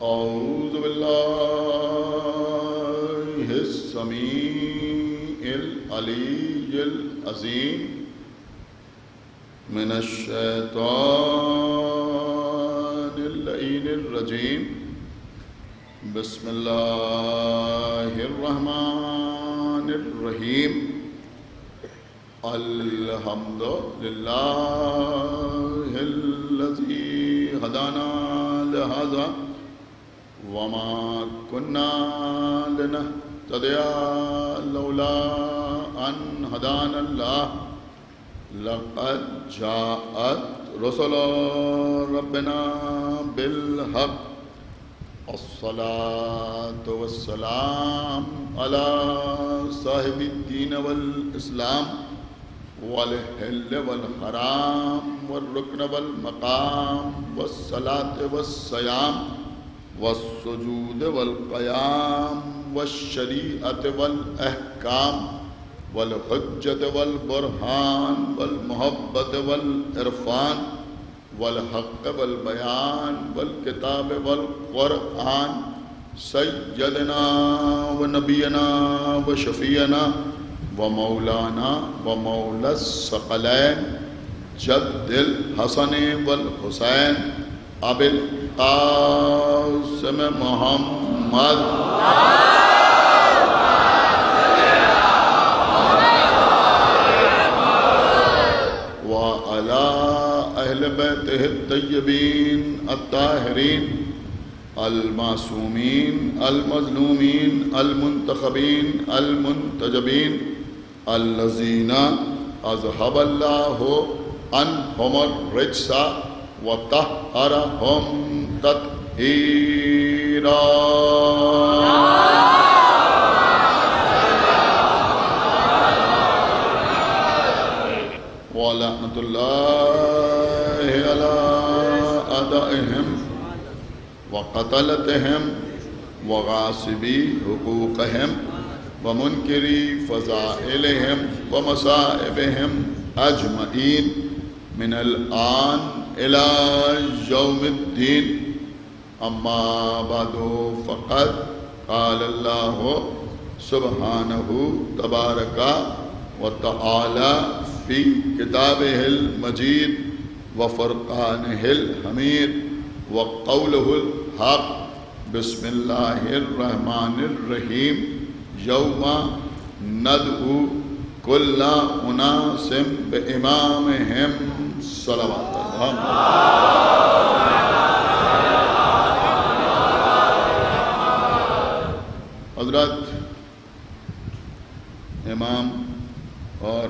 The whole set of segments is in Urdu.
أعوذ بالله السميع العلي العظيم من الشيطان اللعين الرجيم بسم الله الرحمن الرحيم الحمد لله الذي هدانا لهذا وما كنا لنهتدي لولا أن هدانا الله لقد جاءت رسل ربنا بالحق الصلاة والسلام على صاحب الدين والإسلام والحل والحرام والركن والمقام والصلاة والصيام والسجود والقيام والشريعة والأحكام والحجة والبرهان والمحبة والعرفان والحق والبيان والكتاب والقرآن سيدنا ونبينا وشفينا ومولانا ومولى الثقلين جد الحسن والحسين أبي القاسم محمد وعلى أهل بيته الطيبين الطاهرين المعصومين المظلومين المنتخبين المنتجبين الذين أذهب الله عنهم الرجس وطهرهم تطهيرا ولعنة الله على أعدائهم وقتلتهم وغاصبي حقوقهم ومنكري فضائلهم ومصائبهم أجمعين من الآن إلى يوم الدين أما بعد فقد قال الله سبحانه تبارك وتعالى في كتابه المجيد وفرقانه الحميد وقوله الحق بسم الله الرحمن الرحيم يوم ندعو كل أناس بإمامهم صلوات الله حضرات امام اور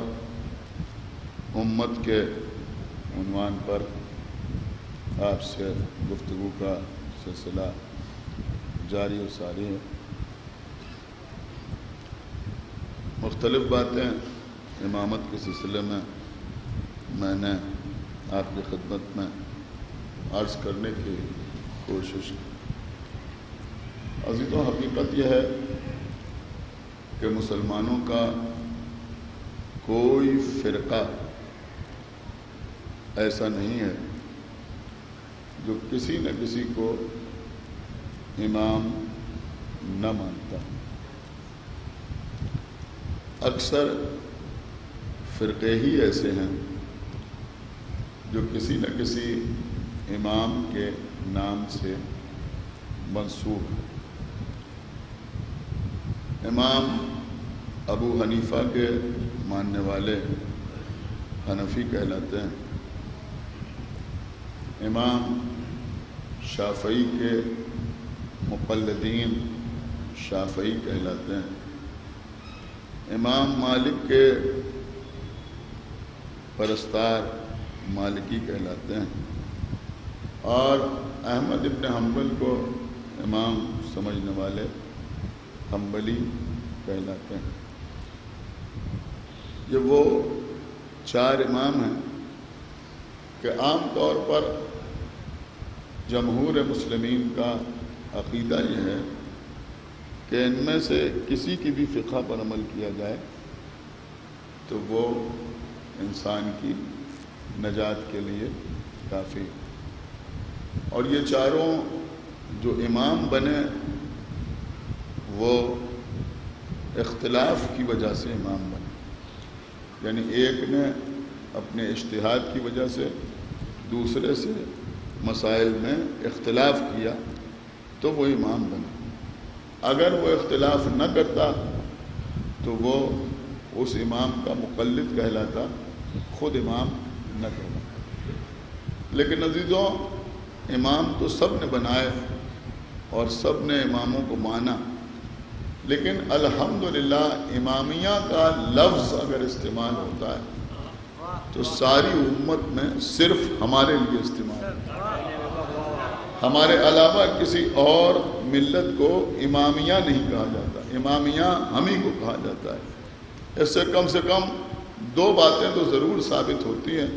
امت کے عنوان پر آپ سے گفتگو کا سلسلہ جاری و ساری ہے. مختلف باتیں امامت کے سلسلے میں نے آپ کی خدمت میں عرض کرنے کی کوشش کی. عزیزوں، حقیقت یہ ہے کہ مسلمانوں کا کوئی فرقہ ایسا نہیں ہے جو کسی نہ کسی کو امام نہ مانتا. اکثر فرقے ہی ایسے ہیں جو کسی نہ کسی امام کے نام سے منسوب ہیں. امام ابو حنیفہ کے ماننے والے حنفی کہلاتے ہیں. امام شافعی کے مقلدین شافعی کہلاتے ہیں. امام مالک کے پرستار مالکی کہلاتے ہیں. اور احمد ابن حنبل کو امام سمجھنے والے حنبلی کہلاتے ہیں. یہ وہ چار امام ہیں کہ عام طور پر جمہور مسلمین کا عقیدہ یہ ہے کہ ان میں سے کسی کی بھی فقہ پر عمل کیا جائے تو وہ انسان کی نجات کے لیے کافی. اور یہ چاروں جو امام بنے وہ اختلاف کی وجہ سے امام بنے، یعنی ایک نے اپنے اجتہاد کی وجہ سے دوسرے سے مسائل میں اختلاف کیا تو وہ امام بنا۔ اگر وہ اختلاف نہ کرتا تو وہ اس امام کا مقلد کہلاتا، خود امام نہ کہلاتا۔ لیکن عزیزوں، امام تو سب نے بنائے اور سب نے اماموں کو مانا، لیکن الحمدللہ امامیہ کا لفظ اگر استعمال ہوتا ہے تو ساری امت میں صرف ہمارے لیے استعمال ہے۔ ہمارے علاوہ کسی اور ملت کو امامیہ نہیں کہا جاتا، امامیہ ہم ہی کو کہا جاتا ہے۔ اس سے کم دو باتیں تو ضرور ثابت ہوتی ہیں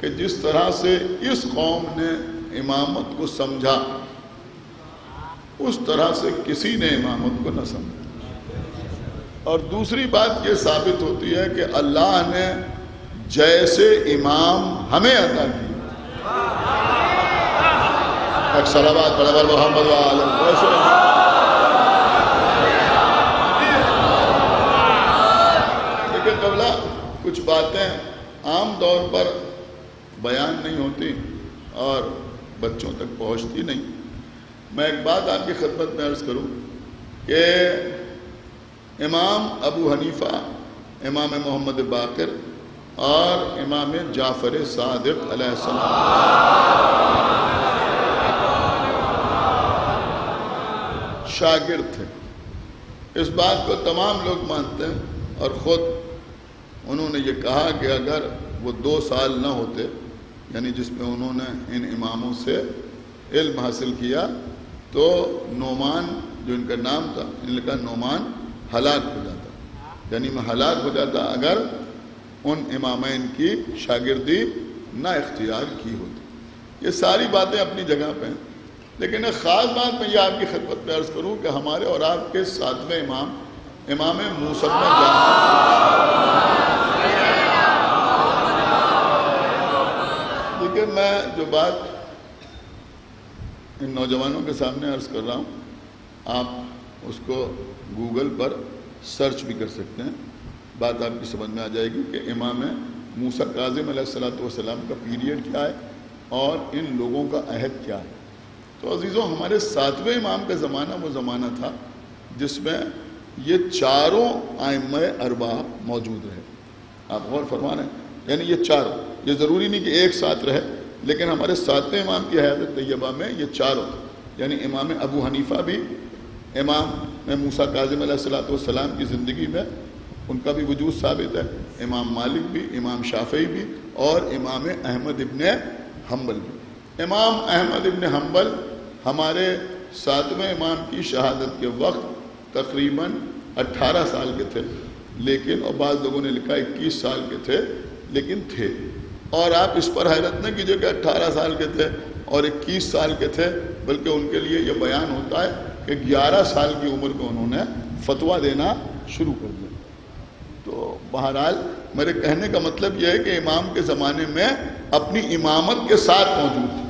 کہ جس طرح سے اس قوم نے امامت کو سمجھا اس طرح سے کسی نے امامت کو نہ سمجھا، اور دوسری بات یہ ثابت ہوتی ہے کہ اللہ نے جیسے امام ہمیں عطا کی، ایک صلوات پڑھو محمد لیکن قبلہ کچھ باتیں عام طور پر بیان نہیں ہوتی اور بچوں تک پہنچتی نہیں۔ میں ایک بات آپ کی خدمت میں عرض کروں کہ امام ابو حنیفہ، امام محمد باقر اور امام جعفر صادق علیہ السلام شاگرد تھے۔ اس بات کو تمام لوگ مانتے ہیں، اور خود انہوں نے یہ کہا کہ اگر وہ 2 سال نہ ہوتے، یعنی جس میں انہوں نے ان اماموں سے علم حاصل کیا، تو نعمان جو ان کا نام تھا، ان کا نعمان ہلاک ہو جاتا، یعنی میں ہلاک ہو جاتا اگر ان امامین کی شاگردی نہ اختیار کی ہوتی۔ یہ ساری باتیں اپنی جگہ پہ ہیں، لیکن ایک خاص بات میں یہ آپ کی خدمت میں عرض کروں کہ ہمارے اور آپ کے 7ویں امام، امام موسیٰ بن لیکن میں جو بات ان نوجوانوں کے سامنے عرض کر رہا ہوں، آپ اس کو گوگل پر سرچ بھی کر سکتے ہیں، بات آپ کی سمجھ میں آ جائے گی کہ امام موسیٰ کاظم علیہ السلام کا پیریڈ کیا ہے اور ان لوگوں کا عہد کیا ہے۔ تو عزیزوں، ہمارے 7ویں امام کا زمانہ وہ زمانہ تھا جس میں یہ چاروں ائمہ اربعہ موجود رہے۔ آپ غور فرما رہے ہیں، یعنی یہ چاروں، یہ ضروری نہیں کہ ایک ساتھ رہے، لیکن ہمارے 7ویں امام کی حیات طیبہ میں یہ چاروں، یعنی امام ابو حنیفہ بھی، امام موسیٰ کاظم علیہ السلام کی زندگی میں ان کا بھی وجود ثابت ہے، امام مالک بھی، امام شافعی بھی، اور امام احمد ابن حنبل بھی۔ امام احمد ابن حنبل ہمارے 7ویں امام کی شہادت کے وقت تقریباً 18 سال کے تھے، لیکن اور بعض لوگوں نے لکھا 21 سال کے تھے، لیکن تھے۔ اور آپ اس پر حیرت نہ کیجئے کہ 18 سال کے تھے اور 21 سال کے تھے، بلکہ ان کے لیے یہ بیان ہوتا ہے کہ 11 سال کی عمر میں انہوں نے فتویٰ دینا شروع کر دیا۔ تو بہرحال میرے کہنے کا مطلب یہ ہے کہ امام کے زمانے میں اپنی امامت کے ساتھ موجود تھے،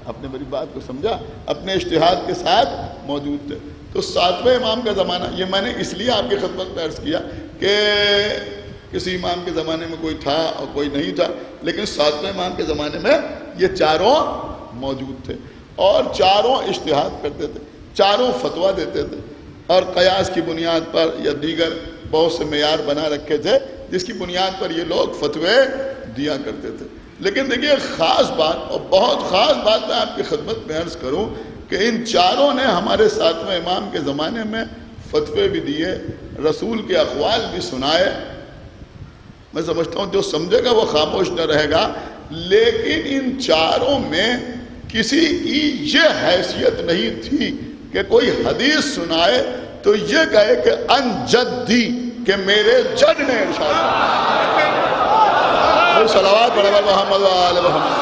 آپ نے میری بات کو سمجھا، اپنے اجتہاد کے ساتھ موجود تھے۔ تو 7ویں امام کا زمانہ، یہ میں نے اس لیے آپ کی خدمت میں عرض کیا کہ کسی امام کے زمانے میں کوئی تھا اور کوئی نہیں تھا، لیکن 7ویں امام کے زمانے میں یہ چاروں موجود تھے، اور چاروں اجتہاد کرتے تھے، چاروں فتویٰ دیتے تھے، اور قیاس کی بنیاد پر یا دیگر بہت سے معیار بنا رکھے تھے جس کی بنیاد پر یہ لوگ فتوے دیا کرتے تھے۔ لیکن دیکھیے، خاص بات اور بہت خاص بات میں آپ کی خدمت میں عرض کروں کہ ان چاروں نے ہمارے 7ویں امام کے زمانے میں فتوے بھی دیے، رسول کے اقوال بھی سنائے۔ میں سمجھتا ہوں جو سمجھے گا وہ خاموش نہ رہے گا، لیکن ان چاروں میں کسی کی یہ حیثیت نہیں تھی کہ کوئی حدیث سنائے تو یہ کہے کہ ان جدی، کہ میرے جد نے ارشاد کیا۔ صلوات پڑھو محمد و آل محمد۔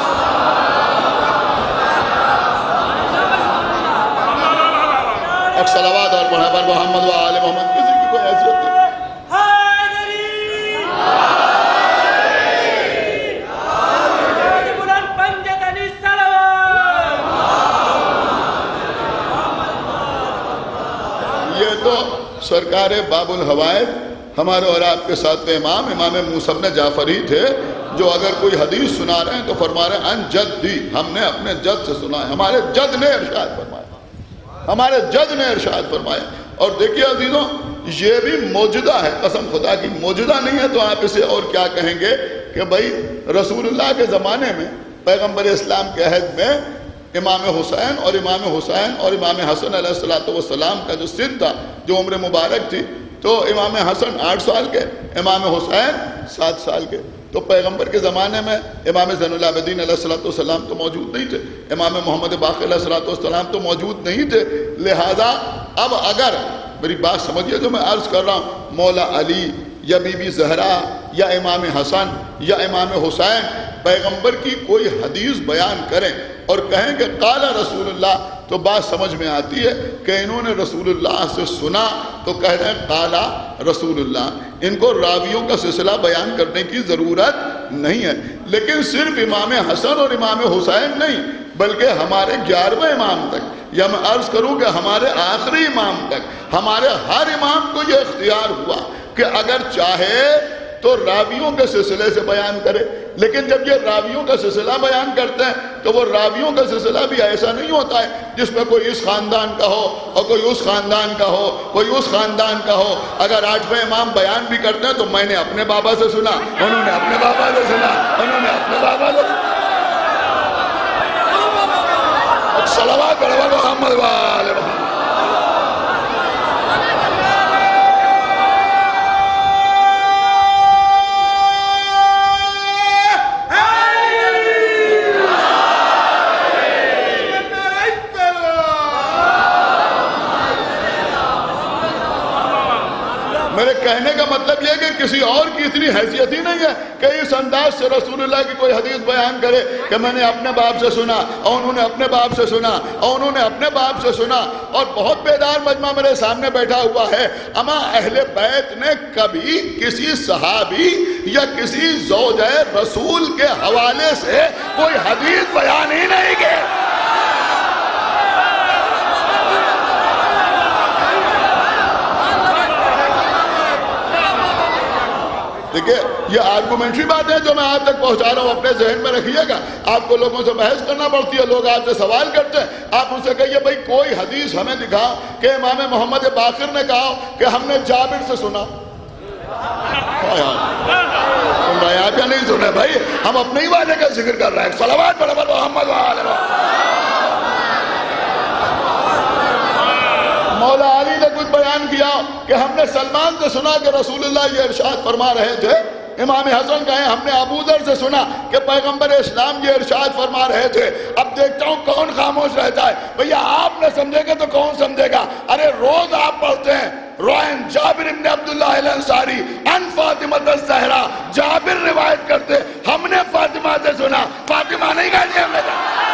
ایک صلوات اور پڑھو محمد و آل محمد۔ کسی کی کوئی حیثیت نہیں۔ تو سرکار باب الحوائد ہمارے اور آپ کے ساتھ امام موسیٰ بن جعفر ہی تھے جو اگر کوئی حدیث سنا رہے ہیں تو فرما رہے ہیں ان جدی، ہم نے اپنے جد سے سنا ہے، ہمارے جد نے ارشاد فرمایا، ہمارے جد نے ارشاد فرمایا۔ اور دیکھیے عزیزوں، یہ بھی موجودہ ہے، قسم خدا کی موجودہ نہیں ہے تو آپ اسے اور کیا کہیں گے کہ بھائی رسول اللہ کے زمانے میں پیغمبر اسلام کے عہد میں امام حسین اور امام حسن علیہ السلام کا جو سن تھا، جو عمر مبارک تھی، تو امام حسن 8 سال کے، امام حسین 7 سال کے۔ تو پیغمبر کے زمانے میں امام زین العابدین علیہ السلام تو موجود نہیں تھے، امام محمد باقر علیہ السلام تو موجود نہیں تھے، لہذا اب اگر میری بات سمجھیے جو میں عرض کر رہا ہوں، مولا علی یا بی بی زہرا یا امام حسن یا امام حسین پیغمبر کی کوئی حدیث بیان کریں اور کہیں کہ قال رسول اللہ، تو بات سمجھ میں آتی ہے کہ انہوں نے رسول اللہ سے سنا تو کہہ رہے ہیں قال رسول اللہ، ان کو راویوں کا سلسلہ بیان کرنے کی ضرورت نہیں ہے۔ لیکن صرف امام حسن اور امام حسین نہیں بلکہ ہمارے 11ویں امام تک، یا میں عرض کروں کہ ہمارے آخری امام تک، ہمارے ہر امام کو یہ اختیار ہوا کہ اگر چاہے تو راویوں کے سلسلے سے بیان کرے، لیکن جب یہ راویوں کا سلسلہ بیان کرتے ہیں تو وہ راویوں کا سلسلہ بھی ایسا نہیں ہوتا ہے جس میں کوئی اس خاندان کا ہو اور کوئی اس خاندان کا ہو، کوئی اس خاندان کا ہو۔ اگر 8ویں امام بیان بھی کرتے ہیں تو میں نے اپنے بابا سے سنا، انہوں نے اپنے بابا سے سنا، انہوں نے اپنے بابا سے سنا۔ صلوات علی محمد و آل محمد۔ میرے کہنے کا مطلب یہ کہ کسی اور کی اتنی حیثیت ہی نہیں ہے کہ اس انداز سے رسول اللہ کی کوئی حدیث بیان کرے کہ میں نے اپنے باپ سے سنا اور انہوں نے اپنے باپ سے سنا اور انہوں نے اپنے باپ سے سنا۔ اور بہت بیدار مجمع میرے سامنے بیٹھا ہوا ہے، اما اہل بیت نے کبھی کسی صحابی یا کسی زوجہ رسول کے حوالے سے کوئی حدیث بیان ہی نہیں کی۔ دیکھئے یہ آرگومنٹری بات ہے جو میں آپ تک پہنچا رہا ہوں، اپنے ذہن میں رکھیے گا۔ آپ کو لوگوں سے بحث کرنا پڑتی ہے، لوگ آپ سے سوال کرتے ہیں، آپ ان سے کہیے بھئی کوئی حدیث ہمیں دکھاؤ کہ امام محمد باقر نے کہا کہ ہم نے جابر سے سنا۔ سن رہے ہیں آپ یا نہیں سن رہے بھائی؟ ہم اپنے ہی والے کا ذکر کر رہے ہیں۔ صلوات پر محمد و آل محمد۔ مولا علی نے کچھ بیان کیا کہ ہم نے سلمان سے سنا کہ رسول اللہ یہ ارشاد فرما رہے تھے، امام حسن کہیں ہم نے ابو ذر سے سنا کہ پیغمبر اسلام یہ ارشاد فرما رہے تھے۔ اب دیکھتا ہوں کون خاموش رہتا ہے۔ بھئیہ آپ نے سمجھے گا تو کون سمجھے گا؟ ارے روز آپ پڑھتے ہیں روائن جابر ابن عبداللہ الانصاری ان فاطمہ الزہرا، جابر روایت کرتے ہم نے فاطمہ سے سنا، فاطمہ نہیں کہتے ہم نے کہا۔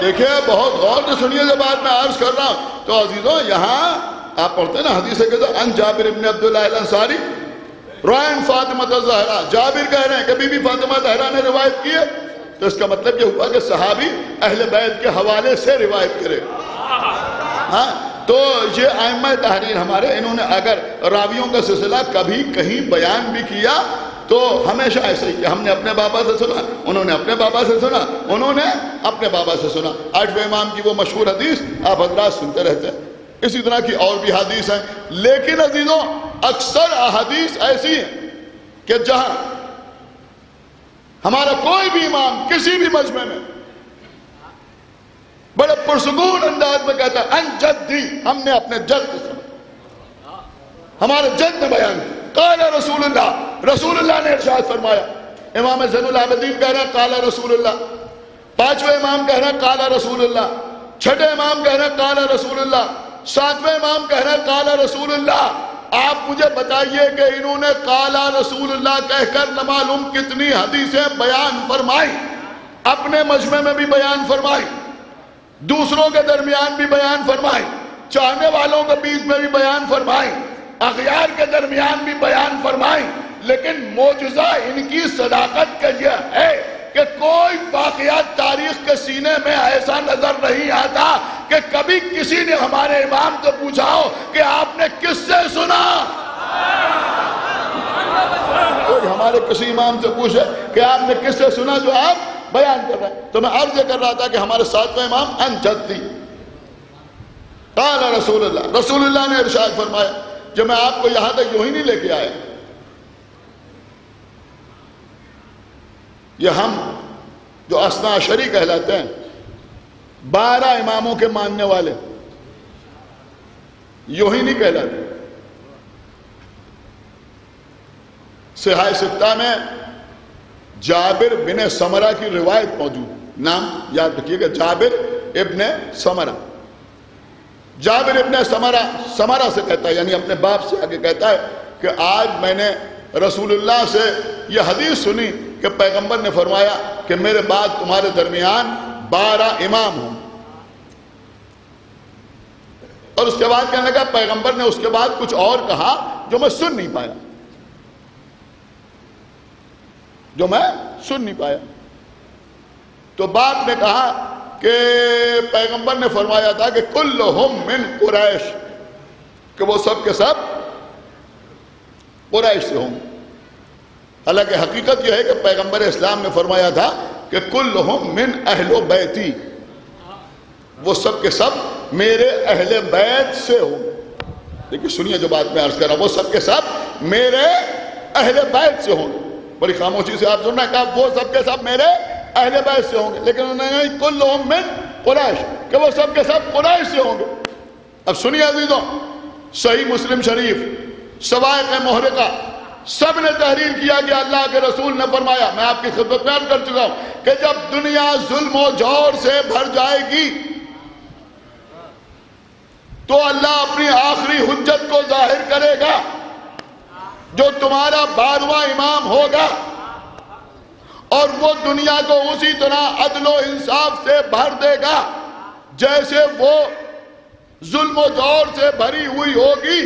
دیکھیں بہت غور سے سنیے جو بات میں عرض کر رہا ہوں۔ تو عزیزوں یہاں آپ پڑھتے ہیں نا حدیث کے ان جابر ابن عبداللہ الانصاری روائن فاطمہ الزہرا، جابر کہہ رہے ہیں کہ بی بی فاطمہ الزہرا نے روایت کی ہے، تو اس کا مطلب یہ ہوا کہ صحابی اہل بیت کے حوالے سے روایت کرے۔ ہاں تو یہ ائمہ تحریر ہمارے، انہوں نے اگر راویوں کا سلسلہ کبھی کہیں بیان بھی کیا تو ہمیشہ ایسے ہی کہ ہم نے اپنے بابا سے سنا، انہوں نے اپنے بابا سے سنا، انہوں نے اپنے بابا سے سنا۔ 8ویں امام کی وہ مشہور حدیث آپ حضرات سنتے رہتے ہیں، اسی طرح کی اور بھی حدیث ہیں۔ لیکن عزیزوں اکثر احادیث ایسی ہیں کہ جہاں ہمارا کوئی بھی امام کسی بھی مجمع میں بڑے پرسکون انداز میں کہتا ہے ان جدی، ہم نے اپنے جد سے سنا، ہمارے جد نے بیان کیا، قال رسول اللہ، رسول اللہ نے ارشاد فرمایا، امام زین العابدین کہہ رہے ہیں قال رسول اللہ، پانچویں امام کہہ رہے ہیں قال رسول اللہ، چھٹے امام کہہ رہے ہیں قال رسول اللہ، ساتویں امام کہہ رہے ہیں قال رسول اللہ۔ آپ مجھے بتائیے کہ انہوں نے قال رسول اللہ کہہ کر نہ معلوم کتنی حدیثیں بیان فرمائی، اپنے مجمع میں بھی بیان فرمائی، دوسروں کے درمیان بھی بیان فرمائی، چاہنے والوں کے بیچ میں بھی بیان فرمائی، اغیار کے درمیان بھی بیان فرمائی، لیکن معجزہ ان کی صداقت کا یہ ہے کہ کوئی واقعات تاریخ کے سینے میں ایسا نظر نہیں آتا کہ کبھی کسی نے ہمارے امام سے پوچھا ہو کہ آپ نے کس سے سنا۔ کوئی ہمارے کسی امام سے پوچھے کہ آپ نے کس سے سنا جو آپ بیان کر رہے ہیں۔ تو میں عرض کر رہا تھا کہ ہمارے ساتویں امام ان جدی قال رسول اللہ، رسول اللہ نے ارشاد فرمایا۔ جو میں آپ کو یہاں تک یوں ہی نہیں لے کے آیا، یہ ہم جو اثنا عشری کہلاتے ہیں، 12 اماموں کے ماننے والے، یوں ہی نہیں کہلاتے۔ صحیح ستہ میں جابر بن سمرہ کی روایت موجود، نام یاد رکھیے گا، جابر ابن سمرہ۔ جابر ابن سمرہ سے کہتا ہے، یعنی اپنے باپ سے آگے کہتا ہے کہ آج میں نے رسول اللہ سے یہ حدیث سنی کہ پیغمبر نے فرمایا کہ میرے بعد تمہارے درمیان 12 امام ہوں۔ اور اس کے بعد کہنے لگا پیغمبر نے اس کے بعد کچھ اور کہا جو میں سن نہیں پایا، تو باپ نے کہا کہ پیغمبر نے فرمایا تھا کہ کلہم من قریش، کہ وہ سب کے سب قریش سے ہوں۔ حالانکہ حقیقت یہ ہے کہ پیغمبر اسلام نے فرمایا تھا کہ کلہم من اہل بیتی، وہ سب کے سب میرے اہل بیت سے ہوں۔ لیکن سنیے جو بات میں عرض کر رہا ہوں، وہ سب کے سب میرے اہل بیت سے ہوں۔ بڑی خاموشی سے آپ سننا، کہا وہ سب کے سب میرے اہل بیت سے ہوں گے، لیکن انہوں نے کہا کلہم من قریش، کہ وہ سب کے سب قریش سے ہوں گے۔ اب سنیے عزیزوں، صحیح مسلم شریف، سوائق محرقہ، سب نے تحریر کیا کہ اللہ کے رسول نے فرمایا، میں آپ کی خدمت میں عرض کر چکا ہوں کہ جب دنیا ظلم و جور سے بھر جائے گی تو اللہ اپنی آخری حجت کو ظاہر کرے گا، جو تمہارا 12واں امام ہوگا، اور وہ دنیا کو اسی طرح عدل و انصاف سے بھر دے گا جیسے وہ ظلم و جور سے بھری ہوئی ہوگی۔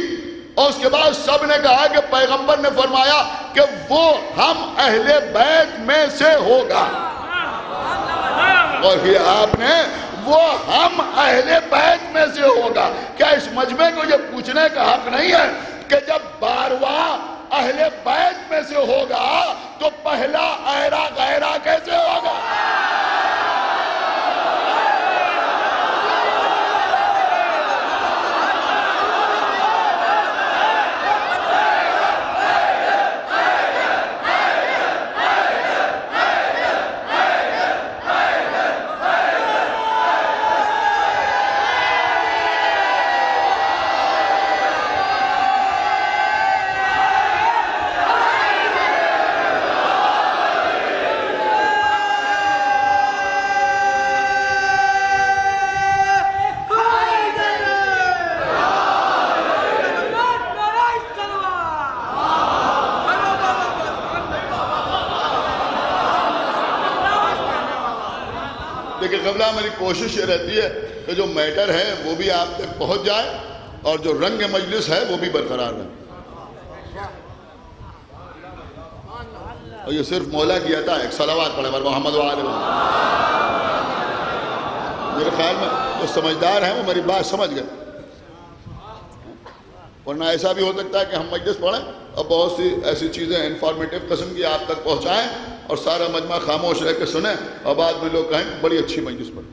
اور اس کے بعد سب نے کہا کہ پیغمبر نے فرمایا کہ وہ ہم اہل بیت میں سے ہوگا، اور یہ آپ نے وہ ہم اہل بیت میں سے ہوگا۔ کیا اس مجمع کو یہ پوچھنے کا حق نہیں ہے کہ جب 12واں اہل بیت میں سے ہوگا تو پہلا ایرا غیرہ کیسے ہوگا؟ قبلہ میری کوشش یہ رہتی ہے کہ جو میٹر ہے وہ بھی آپ تک پہنچ جائے اور جو رنگ مجلس ہے وہ بھی برقرار رہے۔ اور یہ صرف مولا کیا تھا، ایک صلوات پڑھے محمد وآلہ محمد۔ میرے خیال میں جو سمجھدار ہیں وہ میری بات سمجھ گئے، ورنہ ایسا بھی ہو سکتا ہے کہ ہم مجلس پڑھیں اور بہت سی ایسی چیزیں انفارمیٹیو قسم کی آپ تک پہنچائیں اور سارا مجمع خاموش رہ کے سنیں اور بعد میں لوگ کہیں بڑی اچھی مجلس پڑھیں۔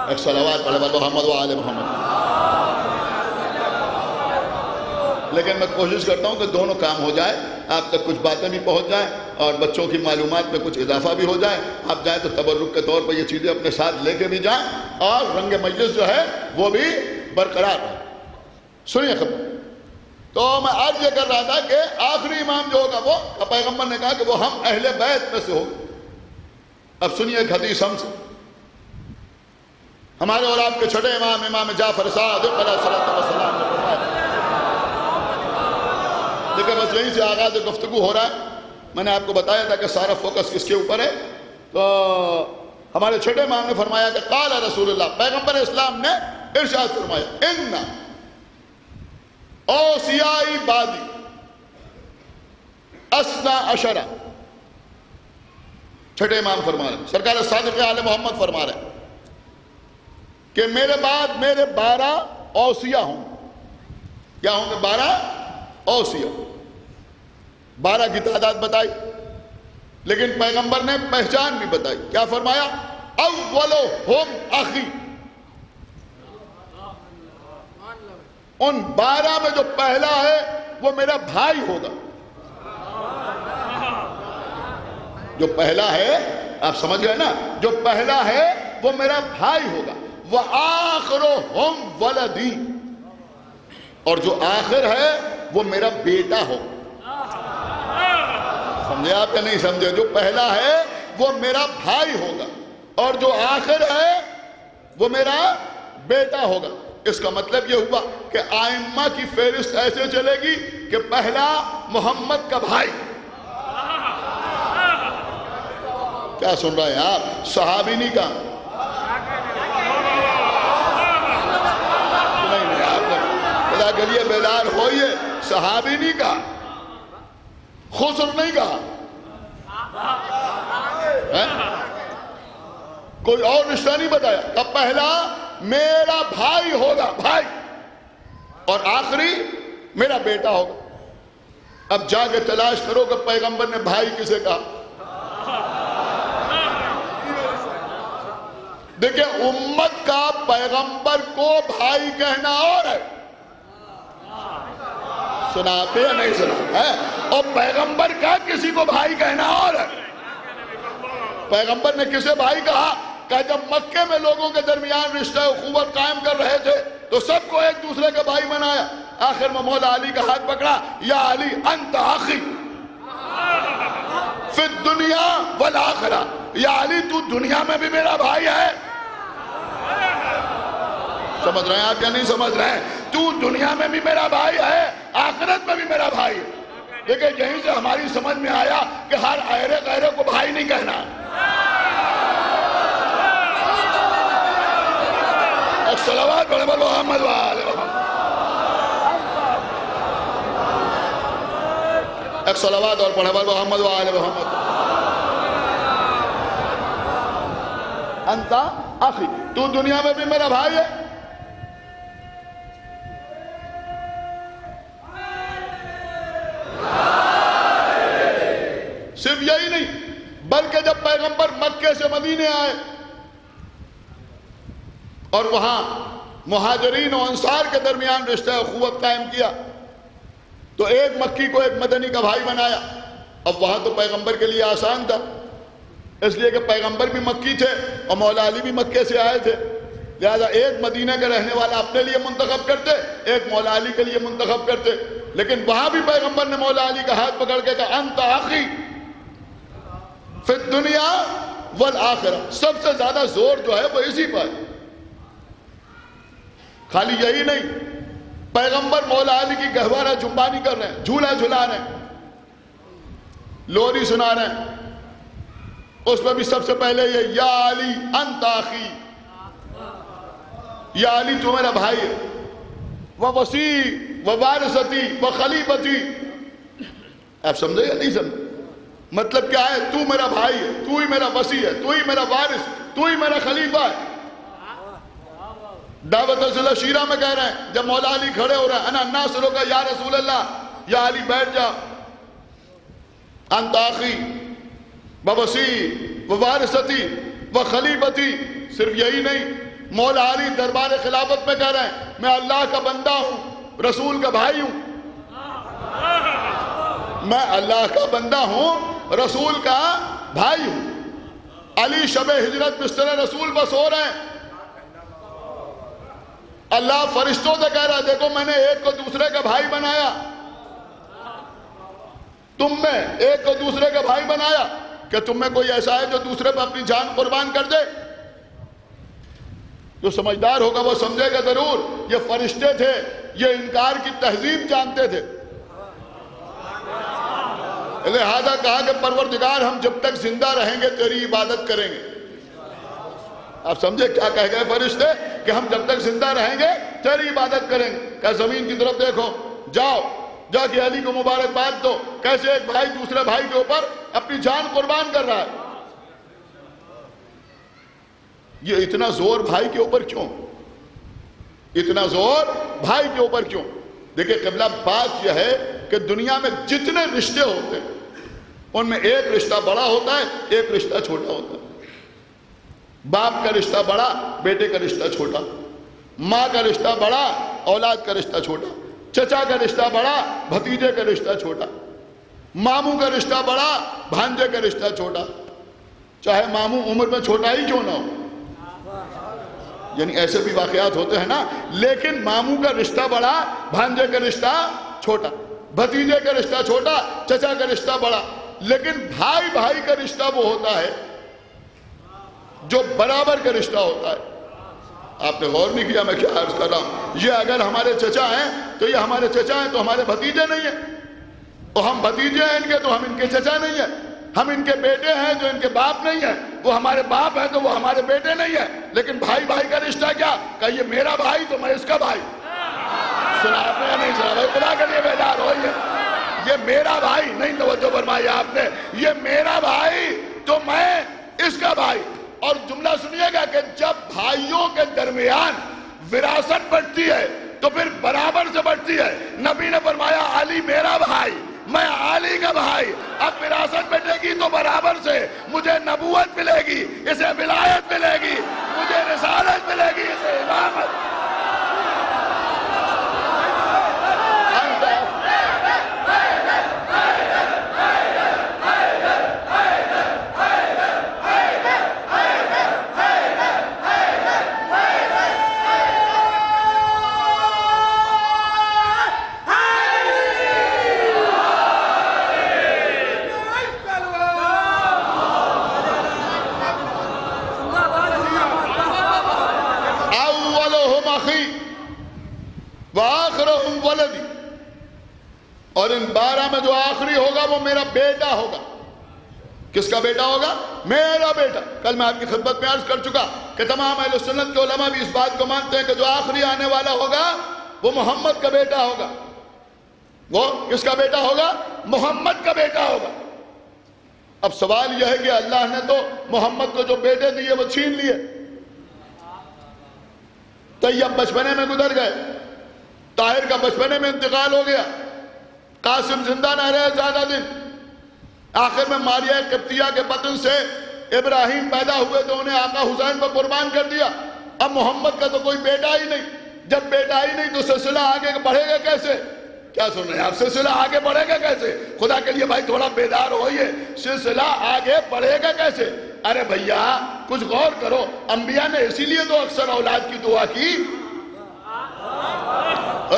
ایک صلوات پڑھے محمد وآلہ محمد۔ لیکن میں کوشش کرتا ہوں کہ دونوں کام ہو جائے، آپ تک کچھ باتیں بھی پہنچ جائیں اور بچوں کی معلومات میں کچھ اضافہ بھی ہو جائے۔ آپ جائیں تو تبرک کے طور پر یہ چیزیں اپنے ساتھ لے کے بھی جائیں اور رنگ مجلس جو ہے وہ بھی برقرار ہے۔ سنیے خبر، تو میں عرض یہ کر رہا تھا کہ آخری امام جو ہوگا وہ پیغمبر نے کہا کہ وہ ہم اہل بیت میں سے ہوگا. اب سنیے ایک حدیث ہم سے. ہمارے اور آپ کے چھٹے امام امام جعفر صادق علیہ السلام نے فرمایا. دیکھیں بس یہیں سے آغاز گفتگو ہو رہا ہے. میں نے آپ کو بتایا تھا کہ سارا فوکس کس کے اوپر ہے. تو ہمارے چھٹے امام نے فرمایا کہ قال رسول اللہ، پیغمبر اسلام نے ارشاد فرمایا ان اوصیائی بادی اسنا عشرہ. چھٹے امام فرما رہے ہیں، سرکار صادق آل محمد فرما رہے ہیں کہ میرے بعد میرے 12 اوصیہ ہوں. کیا ہوں گے؟ 12 اوصیہ. 12 کی تعداد بتائی، لیکن پیغمبر نے پہچان بھی بتائی. کیا فرمایا؟ اولہم اخی. ان 12 میں جو پہلا ہے وہ میرا بھائی ہوگا. جو پہلا ہے، آپ سمجھ گئے نا، جو پہلا ہے وہ میرا بھائی ہوگا. وآخرہم ولدی، اور جو آخر ہے وہ میرا بیٹا ہوگا. سمجھے آپ یا نہیں سمجھے؟ جو پہلا ہے وہ میرا بھائی ہوگا اور جو آخر ہے وہ میرا بیٹا ہوگا. اس کا مطلب یہ ہوا کہ آئمہ کی فہرست ایسے چلے گی کہ پہلا محمد کا بھائی. کیا سن رہے ہیں آپ؟ صحابی نہیں کہا. نہیں آپ نے خدا کے لیے بیدار ہوئیے. صحابی نہیں کہا، خسر نہیں کہا، کوئی اور رشتہ نہیں بتایا. کہ پہلا میرا بھائی ہوگا، بھائی، اور آخری میرا بیٹا ہوگا. اب جا کے تلاش کرو کہ پیغمبر نے بھائی کسے کہا. دیکھیں امت کا پیغمبر کو بھائی کہنا اور ہے. سنا آپ یا نہیں سنا ہے؟ اور پیغمبر کا کسی کو بھائی کہنا اور ہے. پیغمبر نے کسے بھائی کہا؟ کہ جب مکے میں لوگوں کے درمیان رشتہ اخوت قائم کر رہے تھے تو سب کو ایک دوسرے کا بھائی بنایا. آخر میں مولا علی کا ہاتھ پکڑا، یا علی انت اخی فی الدنیا والآخرہ. یا علی تو دنیا میں بھی میرا بھائی ہے. سمجھ رہے ہیں آپ یا نہیں سمجھ رہے ہیں؟ تو دنیا میں بھی میرا بھائی ہے، آخرت میں بھی میرا بھائی ہے. دیکھیں یہیں سے ہماری سمجھ میں آیا کہ ہر ایرے غیرے کو بھائی نہیں کہنا. ایک صلوات پڑھے بول محمد وآل محمد. ایک صلوات اور پڑھے بول محمد وآل محمد. انتا اخی، تو دنیا میں بھی میرا بھائی ہے. صرف یہی نہیں بلکہ جب پیغمبر مکے سے مدینے آئے اور وہاں مہاجرین و انصار کے درمیان رشتہ اخوت قائم کیا تو ایک مکی کو ایک مدنی کا بھائی بنایا. اب وہاں تو پیغمبر کے لیے آسان تھا، اس لیے کہ پیغمبر بھی مکی تھے اور مولا علی بھی مکے سے آئے تھے. لہذا ایک مدینہ کے رہنے والا اپنے لیے منتخب کرتے، ایک مولا علی کے لیے منتخب کرتے. لیکن وہاں بھی پیغمبر نے مولا علی کا ہاتھ پکڑ کے کہا انت اخی فی الدنیا والآخرہ. سب سے زیادہ زور جو ہے وہ اسی پر. خالی یہی نہیں، پیغمبر مولا علی کی گہوارہ جنبانی کر رہے ہیں، جھولا جھلا رہے ہیں، لوری سنا رہے ہیں. اس میں بھی سب سے پہلے یہ یا علی انت اخی، یا علی تو میرا بھائی ہے. ووصی ووارثتی وخلیفتی. آپ سمجھے یا نہیں سمجھے؟ مطلب کیا ہے؟ تو میرا بھائی ہے، تو ہی میرا وصی ہے، تو ہی میرا وارث، تو ہی میرا خلیفہ ہے. دعوت ازل شیرہ میں کہہ رہے ہیں جب مولا علی کھڑے ہو رہے ہیں انا ناصرو کا یا رسول اللہ. یا علی بیٹھ جا. انت اخی ووصی ووارثتی وخلیفتی. صرف یہی نہیں، مولا علی دربار خلافت میں کہہ رہے ہیں میں اللہ کا بندہ ہوں، رسول کا بھائی ہوں. میں اللہ کا بندہ ہوں، رسول کا بھائی ہوں. علی شب ہجرت بستر رسول پر سو رہے ہیں. اللہ فرشتوں سے کہہ رہا ہے دیکھو میں نے ایک کو دوسرے کا بھائی بنایا، تم میں ایک کو دوسرے کا بھائی بنایا، کہ تم میں کوئی ایسا ہے جو دوسرے پہ اپنی جان قربان کر دے؟ جو سمجھدار ہوگا وہ سمجھے گا ضرور یہ فرشتے تھے، یہ انکار کی تہذیب جانتے تھے، لہذا کہا کہ پروردگار ہم جب تک زندہ رہیں گے تیری عبادت کریں گے۔ آپ سمجھے کیا کہہ گئے فرشتے؟ کہ ہم جب تک زندہ رہیں گے تیری عبادت کریں گے۔ کہ زمین کی طرف دیکھو، جاؤ جا کے علی کو مبارکباد دو، کیسے ایک بھائی دوسرے بھائی کے اوپر اپنی جان قربان کر رہا ہے۔ یہ اتنا زور بھائی کے اوپر کیوں؟ اتنا زور بھائی کے اوپر کیوں؟ دیکھیں قبلہ بات یہ ہے کہ دنیا میں جتنے رشتے ہوتے ہیں ان میں ایک رشتہ بڑا ہوتا ہے، ایک رشتہ چھوٹا ہوتا ہے۔ باپ کا رشتہ بڑا، بیٹے کا رشتہ چھوٹا، ماں کا رشتہ بڑا، اولاد کا رشتہ چھوٹا، چچا کا رشتہ بڑا، بھتیجے کا رشتہ چھوٹا، ماموں کا رشتہ بڑا، بھانجے کا رشتہ چھوٹا، چاہے ماموں عمر میں چھوٹا ہی کیوں نہ ہو، یعنی ایسے بھی واقعات ہوتے ہیں نا، لیکن ماموں کا رشتہ بڑا، بھانجے کا رشتہ چھوٹا، بھتیجے کا رشتہ چھوٹا، چچا کا رشتہ بڑا، لیکن بھائی بھائی کا رشتہ وہ ہوتا ہے جو برابر کا رشتہ ہوتا ہے۔ آپ نے غور نہیں کیا میں کیا عرض کر رہا ہوں؟ یہ اگر ہمارے چچا ہیں تو یہ ہمارے چچا ہیں تو ہمارے بھتیجے نہیں ہیں، اور ہم بھتیجے ہیں ان کے تو ہم ان کے چچا نہیں ہیں، ہم ان کے بیٹے ہیں جو ان کے باپ نہیں ہیں، وہ ہمارے باپ ہیں تو وہ ہمارے بیٹے نہیں ہیں۔ لیکن بھائی بھائی کا رشتہ کیا؟ کہ یہ میرا بھائی تو میں اس کا بھائی۔ سنا آپ نے یا نہیں سنا؟ بھائی خدا کے لیے بیدار ہوئیے، یہ میرا بھائی نہیں، توجہ فرمائی آپ نے، یہ میرا بھائی تو میں اس کا بھائی۔ اور جملہ سنیے گا کہ جب بھائیوں کے درمیان وراثت بڑھتی ہے تو پھر برابر سے بڑھتی ہے۔ نبی نے فرمایا علی میرا بھائی، میں علی کا بھائی، اب وراثت بڑھے گی تو برابر سے، مجھے نبوت ملے گی، اسے ولایت ملے گی، مجھے رسالت ملے گی، اسے امامت۔ وآخرہم ولدی، اور ان 12 میں جو آخری ہوگا وہ میرا بیٹا ہوگا۔ کس کا بیٹا ہوگا؟ میرا بیٹا۔ کل میں آپ کی خدمت میں عرض کر چکا کہ تمام اہل سنت کے علماء بھی اس بات کو مانتے ہیں کہ جو آخری آنے والا ہوگا وہ محمد کا بیٹا ہوگا۔ وہ کس کا بیٹا ہوگا؟ محمد کا بیٹا ہوگا۔ اب سوال یہ ہے کہ اللہ نے تو محمد کو جو بیٹے دیے وہ چھین لیے، طیب بچپنے میں گزر گئے، طاہر کا بچپنے میں انتقال ہو گیا، قاسم زندہ نہ رہے زیادہ دن، آخر میں ماریہ قبطیہ کے بطن سے ابراہیم پیدا ہوئے تو انہیں آقا حسین پر قربان کر دیا۔ اب محمد کا تو کوئی بیٹا ہی نہیں، جب بیٹا ہی نہیں تو سلسلہ آگے بڑھے گا کیسے؟ کیا سن رہے ہیں آپ؟ سلسلہ آگے بڑھے گا کیسے؟ خدا کے لیے بھائی تھوڑا بیدار ہوئیے، سلسلہ آگے بڑھے گا کیسے؟ ارے بھیا کچھ غور کرو، انبیاء نے اسی لیے تو اکثر اولاد کی دعا کی،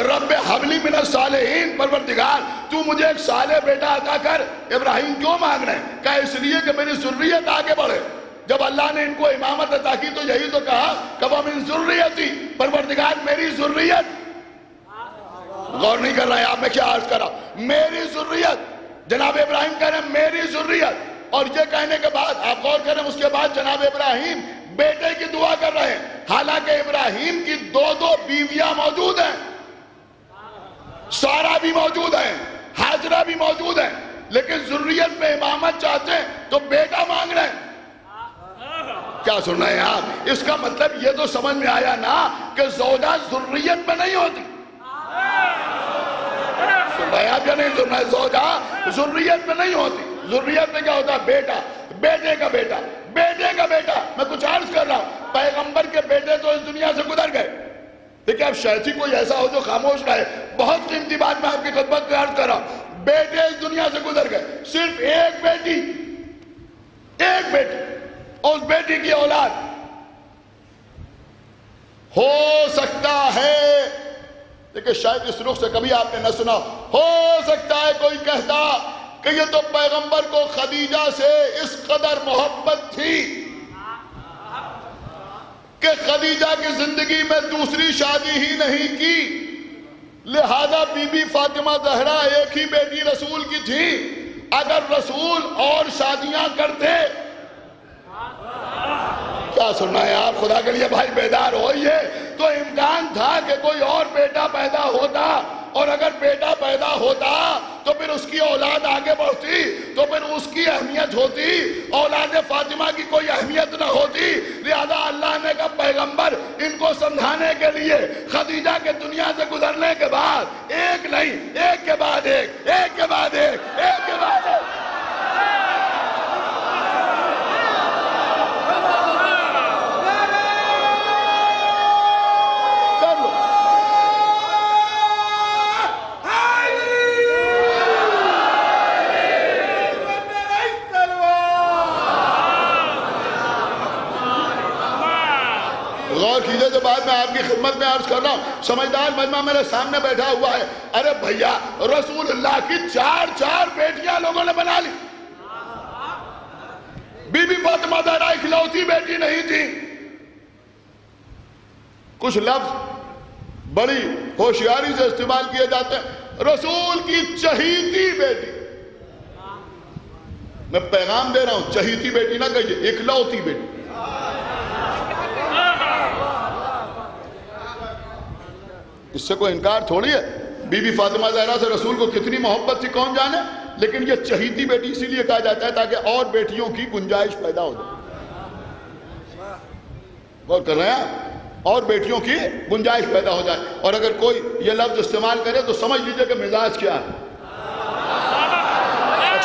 رب حبلی من الصالحین، پروردگار تو مجھے ایک صالح بیٹا عطا کر۔ ابراہیم کیوں مانگ رہے ہیں؟ کہا اس لیے کہ میری ذریت آگے بڑھے۔ جب اللہ نے ان کو امامت عطا کی تو یہی تو کہا کہ وَمِن ذُرِّيَّتِي، پروردگار میری ذریت۔ غور نہیں کر رہے ہیں آپ، میں کیا عرض کر رہا ہوں؟ میری ذریت، جناب ابراہیم کہہ رہے ہیں میری ذریت، اور یہ کہنے کے بعد آپ غور کریں اس کے بعد جناب ابراہیم بیٹے کی دعا کر رہے ہیں، حالانکہ ابراہیم کی 2 بیویاں موجود ہیں، سارا بھی موجود ہیں، حاجرہ بھی موجود ہیں، لیکن ذریت میں امامت چاہتے ہیں تو بیٹا مانگ رہے ہیں۔ کیا سن رہے ہیں آپ؟ اس کا مطلب یہ تو سمجھ میں آیا نا کہ زوجہ ذریت میں نہیں ہوتی۔ سن رہے ہیں آپ یا نہیں سن رہے ہیں؟ زوجہ ذریت میں نہیں ہوتی۔ ذریت میں کیا ہوتا ہے؟ بیٹا، بیٹے کا بیٹا، بیٹے کا بیٹا۔ میں کچھ عرض کر رہا ہوں، پیغمبر کے بیٹے تو اس دنیا سے گزر گئے، دیکھیں اب شیطی کوئی ایسا ہو جو خاموش رہے، بہت قیمتی بات میں آپ کی خدمت میں عرض کر رہا ہوں، بیٹے اس دنیا سے گزر گئے، صرف ایک بیٹی، ایک بیٹی، اس بیٹی کی اولاد ہو سکتا ہے، دیکھیں شاید اس رخ سے کبھی آپ نے نہ سنا، ہو سکتا ہے کوئی کہتا کہ یہ تو پیغمبر کو خدیجہ سے اس قدر محبت تھی کہ خدیجہ کی زندگی میں دوسری شادی ہی نہیں کی، لہذا بی بی فاطمہ زہرا ایک ہی بیٹی رسول کی تھی، اگر رسول اور شادیاں کرتے، کیا سننا ہے آپ خدا کے لیے بھائی بیدار ہوئیے، تو امکان تھا کہ کوئی اور بیٹا پیدا ہوتا، اور اگر بیٹا پیدا ہوتا تو پھر اس کی اولاد آگے بڑھتی، تو پھر اس کی اہمیت ہوتی، اولاد فاطمہ کی کوئی اہمیت نہ ہوتی، لہذا اللہ نے کہا پیغمبر ان کو سمجھانے کے لیے خدیجہ کے دنیا سے گزرنے کے بعد ایک نہیں، ایک کے بعد ایک، ایک کے بعد ایک، ایک کے بعد ایک، غور کیجئے جو بات میں آپ کی خدمت میں عرض کر رہا ہوں، سمجھدار مجمع میرے سامنے بیٹھا ہوا ہے، ارے بھیا رسول اللہ کی چار بیٹیاں لوگوں نے بنا لی، بی بی فاطمہ زہرا اکلوتی بیٹی نہیں تھی، کچھ لفظ بڑی ہوشیاری سے استعمال کیے جاتے ہیں، رسول کی چہیتی بیٹی، میں پیغام دے رہا ہوں چہیتی بیٹی نہ کہیے، اکلوتی بیٹی، اس سے کوئی انکار تھوڑی ہے، بی بی فاطمہ زہرا سے رسول کو کتنی محبت تھی کون جانے، لیکن یہ چہیتی بیٹی اسی لیے کہا جاتا ہے تاکہ اور بیٹیوں کی گنجائش پیدا ہو جائے، غور کر رہے ہیں، اور بیٹیوں کی گنجائش پیدا ہو جائے، اور اگر کوئی یہ لفظ استعمال کرے تو سمجھ لیجئے کہ مزاج کیا ہے،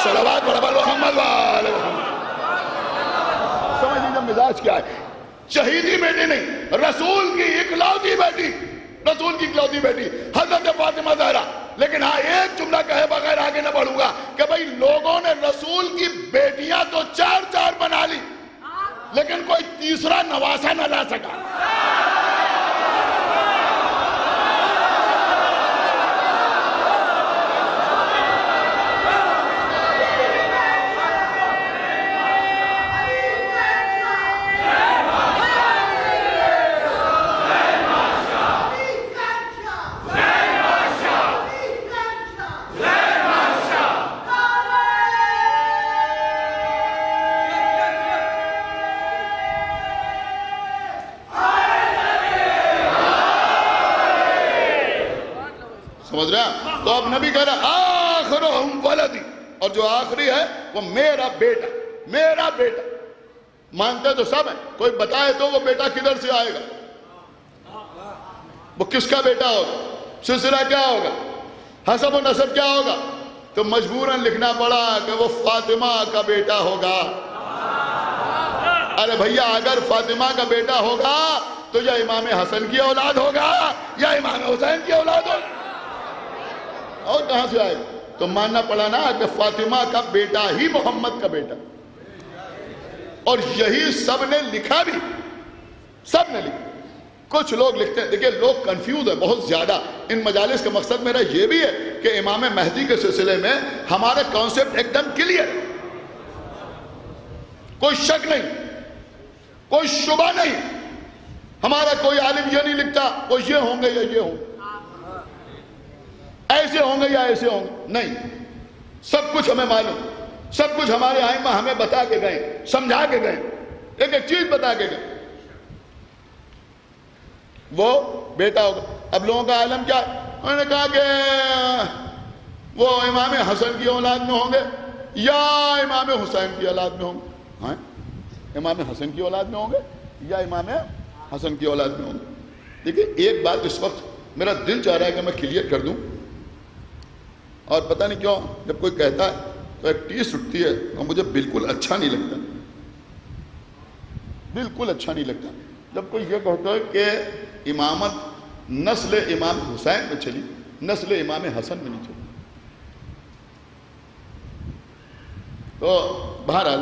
صلوات برابر محمد والے محمد، سمجھ لیجئے مزاج کیا ہے، چہیتی بیٹی نہیں، رسول کی اکلوتی بیٹی، رسول کی اکلوتی بیٹی حضرت فاطمہ زہرا، لیکن ہاں ایک جملہ کہے بغیر آگے نہ بڑھوں گا کہ بھئی لوگوں نے رسول کی بیٹیاں تو چار بنا لی، لیکن کوئی تیسرا نواسہ نہ لا سکا، سمجھ رہے ہیں؟ تو اب نبی کہہ رہا آخرہم ولدی، اور جو آخری ہے وہ میرا بیٹا، میرا بیٹا، مانتے تو سب ہیں، کوئی بتائے تو وہ بیٹا کدھر سے آئے گا، وہ کس کا بیٹا ہوگا، سلسلہ کیا ہوگا، حسب و نسب کیا ہوگا، تو مجبوراً لکھنا پڑا کہ وہ فاطمہ کا بیٹا ہوگا، ارے بھیا اگر فاطمہ کا بیٹا ہوگا تو یا امام حسن کی اولاد ہوگا یا امام حسین کی اولاد ہوگا، اور کہاں سے آئے، تو ماننا پڑا نا کہ فاطمہ کا بیٹا ہی محمد کا بیٹا، اور یہی سب نے لکھا بھی، سب نے لکھا، کچھ لوگ لکھتے ہیں، دیکھیں لوگ کنفیوز ہیں بہت زیادہ، ان مجالس کا مقصد میرا یہ بھی ہے کہ امام مہدی کے سلسلے میں ہمارے کانسیپٹ ایک دم کلیئر، کوئی شک نہیں، کوئی شبہ نہیں، ہمارا کوئی عالم یہ نہیں لکھتا وہ یہ ہوں گے یا یہ ہوں گے، ایسے ہوں گے یا ایسے ہوں گے، نہیں، سب کچھ ہمیں معلوم، سب کچھ ہمارے ائمہ ہمیں بتا کے گئے، سمجھا کے گئے، ایک ایک چیز بتا کے گئے، وہ بیٹا ہوگا، اب لوگوں کا عالم کیا ہے، انہوں نے کہا کہ وہ امام حسن کی اولاد میں ہوں گے یا امام حسین کی اولاد میں ہوں گے، ہاں امام حسن کی اولاد میں ہوں گے یا امام حسن کی اولاد میں ہوں گے، دیکھیں ایک بات اس وقت میرا دل چاہ رہا ہے کہ میں کلیئر کر دوں، اور پتہ نہیں کیوں جب کوئی کہتا ہے تو ایک ٹیس اٹھتی ہے اور مجھے بالکل اچھا نہیں لگتا، بالکل اچھا نہیں لگتا جب کوئی یہ کہتا ہے کہ امامت نسل امام حسین میں چلی، نسل امام حسن میں نہیں چلی، تو بہرحال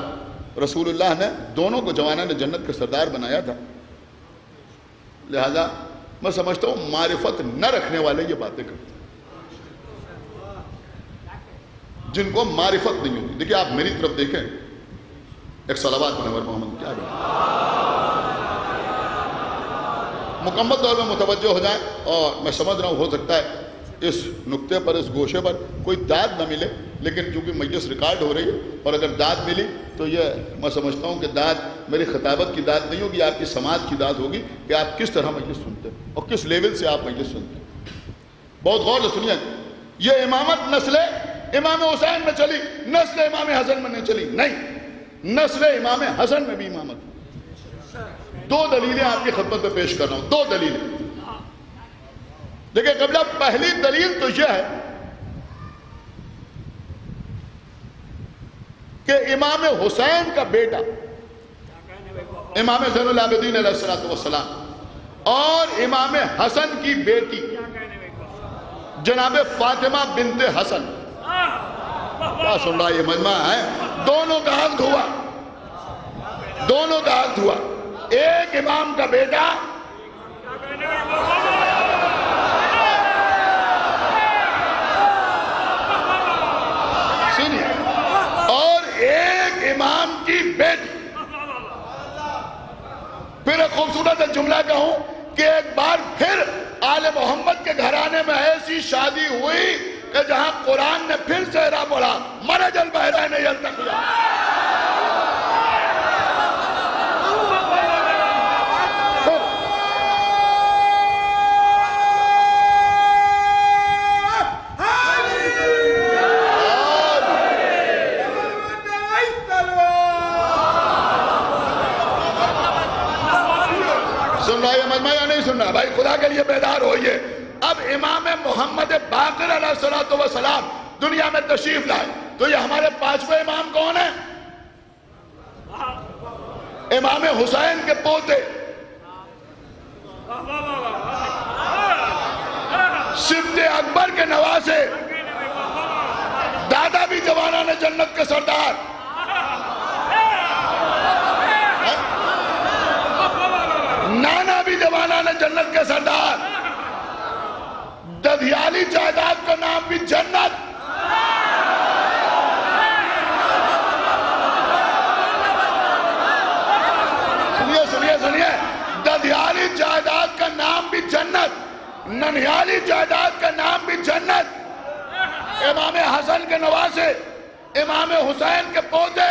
رسول اللہ نے دونوں کو جوانان جنت کا سردار بنایا تھا، لہذا میں سمجھتا ہوں معرفت نہ رکھنے والے یہ باتیں کرتے ہیں، جن کو معرفت نہیں ہوتی. دیکھیں آپ میری طرف دیکھیں، ایک صلوات منور محمد کیا ہے، مکمل طور پہ متوجہ ہو جائیں. اور میں سمجھ رہا ہوں ہو سکتا ہے اس نقطے پر، اس گوشے پر کوئی داد نہ ملے، لیکن چونکہ مجلس ریکارڈ ہو رہی ہے اور اگر داد ملی تو یہ میں سمجھتا ہوں کہ داد میری خطابت کی داد نہیں ہوگی، آپ کی سماعت کی داد ہوگی کہ آپ کس طرح مجلس سنتے ہیں اور کس لیول سے آپ مجلس سنتے ہیں. بہت غور سے سنیے، یہ امامت نسل امام حسین میں چلی، نسل امام حسن میں نہیں چلی. نہیں، نسل امام حسن میں بھی امامت. دو دلیلیں آپ کی خدمت میں پیش کر رہا ہوں، دو دلیلیں. دیکھیں قبلہ، پہلی دلیل تو یہ ہے کہ امام حسین کا بیٹا امام زین العابدین علیہ السلام اور امام حسن کی بیٹی جناب فاطمہ بنت حسن، کیا سن رہا یہ مجمع ہے، دونوں کا عقد ہوا، دونوں کا عقد ہوا. ایک امام کا بیٹا اور ایک امام کی بیٹی. پھر ایک خوبصورت جملہ کہوں کہ ایک بار پھر آل محمد کے گھرانے میں ایسی شادی ہوئی کہ جہاں قرآن نے پھر سہرا پڑھا، مرج البحرین یلتقیان. سن رہا ہے مجمع یا نہیں سن رہا؟ بھائی خدا کے لیے بیدار ہوئیے. اب امام محمد باقر علیہ السلام دنیا میں تشریف لائے تو یہ ہمارے پانچویں امام کون ہیں؟ امام حسین کے پوتے سبط اکبر کے نواسے، دادا بھی جوانان جنت کے سردار، نانا بھی جوانان جنت کے سردار، ددھیالی جائیداد کا نام بھی جنت. سنیے ددھیالی جائیداد کا نام بھی جنت، ننیالی جائیداد کا نام بھی جنت. امام حسن کے نواسے، امام حسین کے پوتے.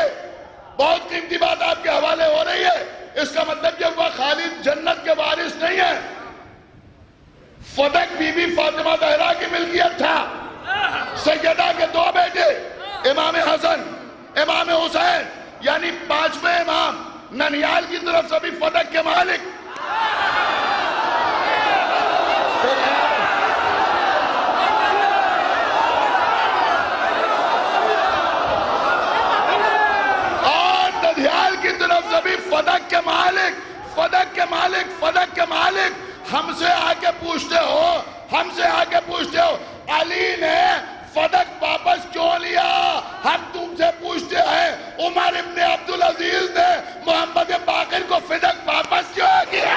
بہت قیمتی بات آپ کے حوالے ہو رہی ہے. اس کا مطلب یہ ہوا خالد جنت کے وارث نہیں ہے. فدق بی بی فاطمہ زہرا کی ملکیت تھا. سیدہ کے دو بیٹے امام حسن، امام حسین، یعنی پانچویں امام ننیال کی طرف سے بھی فدق کے مالک. اور ددھیال کی طرف سے بھی فدق کے مالک، فدق کے مالک، فدق کے مالک. ہم سے آ کے پوچھتے ہو، ہم سے آ کے پوچھتے ہو علی نے فدق واپس کیوں لیا؟ ہم تم سے پوچھتے ہیں عمر ابن عبدالعزیز نے محمد باقر کو فدق واپس کیوں کیا؟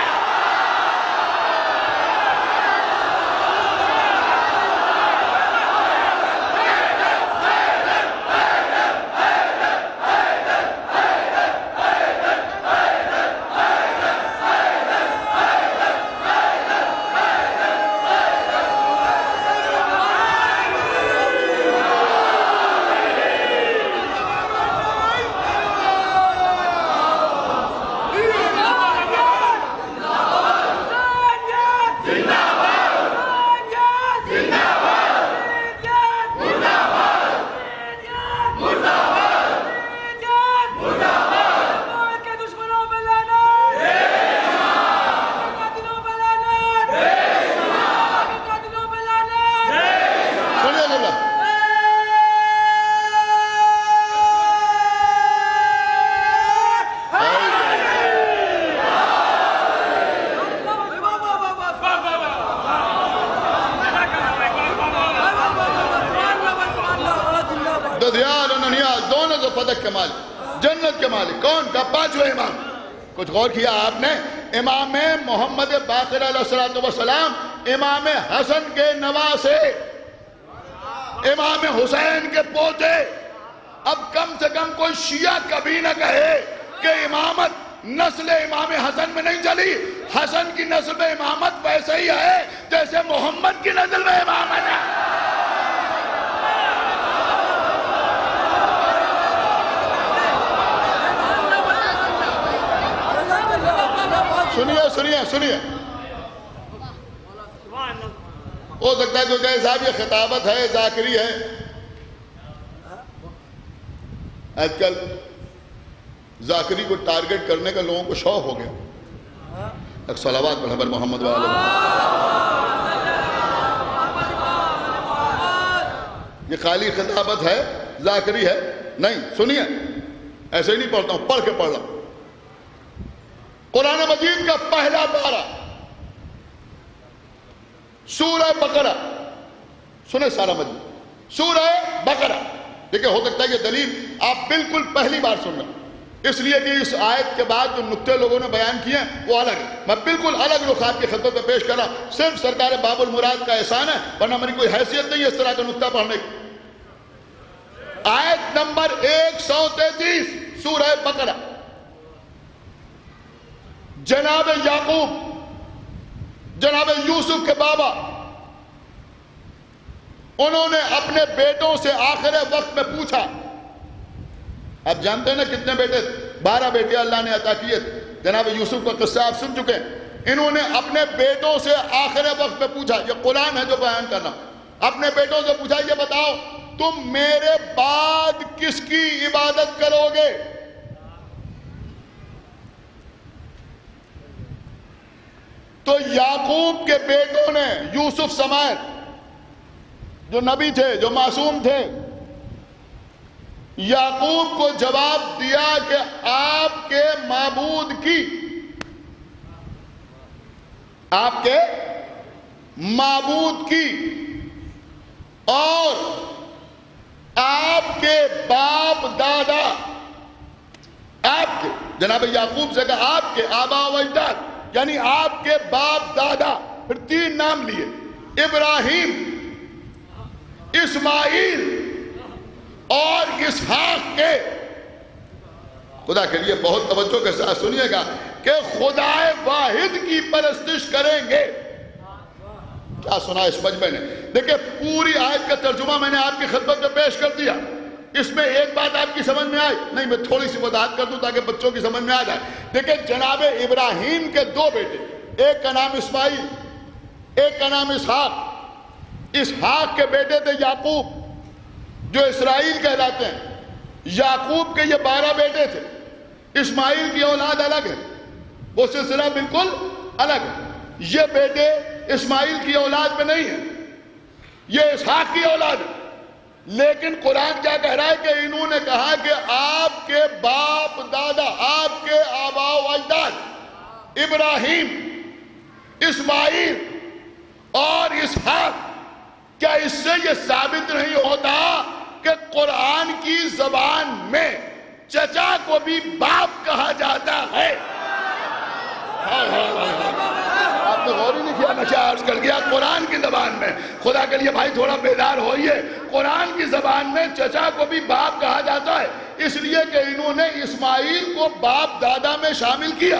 ددھیال اور ننیال دونوں سے فدق کے مالک، جنت کے مالک. کون کا؟ پانچویں امام. کچھ غور کیا آپ نے؟ امام محمد باقر علیہ السلام امام حسن کے نواسے، امام حسین کے پوتے۔ اب کم سے کم کوئی شیعہ کبھی نہ کہے کہ امامت نسل امام حسن میں نہیں چلی۔ حسن کی نسل میں امامت ویسے ہی ہے جیسے محمد کی نسل میں امامت ہے۔ سنیے ہو سکتا ہے کہ صاحب یہ خطابت ہے، ذاکری ہے۔ آج کل ذاکری کو ٹارگٹ کرنے کا لوگوں کو شوق ہو گیا۔ ایک صلوات پر حضرت محمد وآلہ محمد۔ یہ خالی خطابت ہے، ذاکری ہے نہیں۔ سنیے، ایسے ہی نہیں پڑھتا ہوں، پڑھ کے پڑھ رہا ہوں۔ قرآن مجید کا پہلا پارہ سورہ بقرہ، سنیں سارا مجید، سورہ بقرہ۔ دیکھیں ہو سکتا ہے یہ دلیل آپ بالکل پہلی بار سن رہے ہیں، اس لیے کہ اس آیت کے بعد جو نقطے لوگوں نے بیان کیے ہیں وہ الگ ہے۔ میں بالکل الگ رخ آپ کی خدمت میں پیش کر رہا ہوں، صرف سرکار باب المراد کا احسان ہے، ورنہ میری کوئی حیثیت نہیں ہے اس طرح کا نقطہ پڑھنے کی۔ آیت نمبر 133 سورہ بقرہ۔ جناب یعقوب، جناب یوسف کے بابا، انہوں نے اپنے بیٹوں سے آخر وقت میں پوچھا۔ آپ جانتے ہیں نا کتنے بیٹے؟ 12 بیٹے اللہ نے عطا کیے۔ جناب یوسف کا قصہ آپ سن چکے ہیں۔ انہوں نے اپنے بیٹوں سے آخر وقت میں پوچھا، یہ قرآن ہے جو بیان کرنا، اپنے بیٹوں سے پوچھا یہ بتاؤ تم میرے بعد کس کی عبادت کرو گے؟ تو یعقوب کے بیٹوں نے، یوسف سمیت جو نبی تھے، جو معصوم تھے، یعقوب کو جواب دیا کہ آپ کے معبود کی، آپ کے معبود کی اور آپ کے باپ دادا، آپ کے، جناب یعقوب سے کہا آپ کے آبا و اجداد، یعنی آپ کے باپ دادا، پھر 3 نام لیے، ابراہیم، اسماعیل اور اسحاق کے۔ خدا کے لیے بہت توجہ کے ساتھ سنیے گا کہ خدا واحد کی پرستش کریں گے۔ کیا سنا اس مجمع نے؟ دیکھیں پوری آیت کا ترجمہ میں نے آپ کی خدمت میں پیش کر دیا۔ اس میں ایک بات آپ کی سمجھ میں آئی نہیں؟ میں تھوڑی سی وضاحت کر دوں تاکہ بچوں کی سمجھ میں آ جائے۔ دیکھیں جناب ابراہیم کے 2 بیٹے، ایک کا نام اسماعیل، ایک کا نام اسحاق۔ اسحاق کے بیٹے تھے یعقوب جو اسرائیل کہلاتے ہیں۔ یعقوب کے یہ 12 بیٹے تھے۔ اسماعیل کی اولاد الگ ہے، وہ سلسلہ بالکل الگ ہے۔ یہ بیٹے اسماعیل کی اولاد میں نہیں ہیں، یہ اسحاق کی اولاد ہے۔ لیکن قرآن کیا کہہ رہا ہے کہ انہوں نے کہا کہ آپ کے باپ دادا، آپ کے آبا و اجداد ابراہیم، اسماعیل اور اسحاق، کیا اس سے یہ ثابت نہیں ہوتا کہ قرآن کی زبان میں چچا کو بھی باپ کہا جاتا ہے؟ آپ نے غور ہی نہیں کیا، میں کیا عرض کر گیا؟ قرآن کی زبان میں، خدا کے لیے بھائی تھوڑا بیدار ہوئیے، قرآن کی زبان میں چچا کو بھی باپ کہا جاتا ہے، اس لیے کہ انہوں نے اسماعیل کو باپ دادا میں شامل کیا۔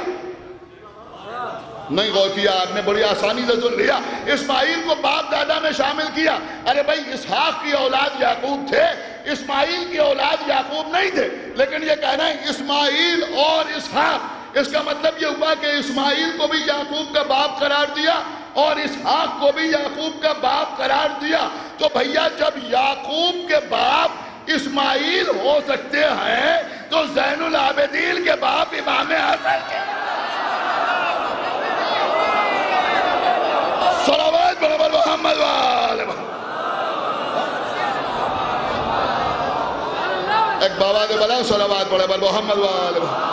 نہیں غور کیا آپ نے؟ بڑی آسانی سے سن لیا، اسماعیل کو باپ دادا میں شامل کیا۔ ارے بھائی اسحاق کی اولاد یعقوب تھے، اسماعیل کی اولاد یعقوب نہیں تھے، لیکن یہ کہنا ہے اسماعیل اور اسحاق، اس کا مطلب یہ ہوا کہ اسماعیل کو بھی یعقوب کا باپ قرار دیا اور اسحاق کو بھی یعقوب کا باپ قرار دیا۔ تو بھیا جب یعقوب کے باپ اسماعیل ہو سکتے ہیں تو زین العابدین کے باپ امام حسن کے صلوات برابر محمد والے محمد۔ ایک بابا دے بلا صلوات برابر محمد والے محمد۔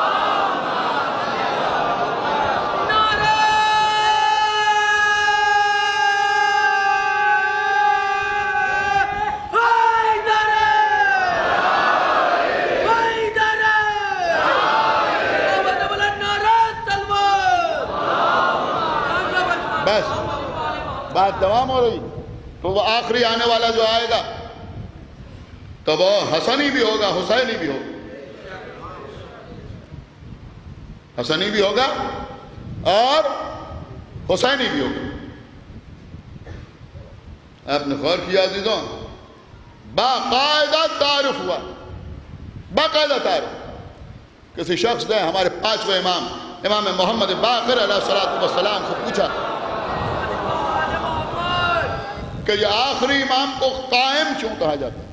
بات تمام ہو رہی. تو وہ آخری آنے والا جو آئے گا تو وہ حسنی بھی ہوگا حسینی بھی ہوگا. حسنی بھی ہوگا اور حسینی بھی ہوگا. آپ نے غور کیا عزیزوں, باقاعدہ تعارف ہوا, باقاعدہ تعارف. کسی شخص نے ہمارے 5ویں امام امام محمد باقر علیہ الصلوۃ والسلام سے پوچھا کہ یہ آخری امام کو قائم کیوں کہا جاتا ہے؟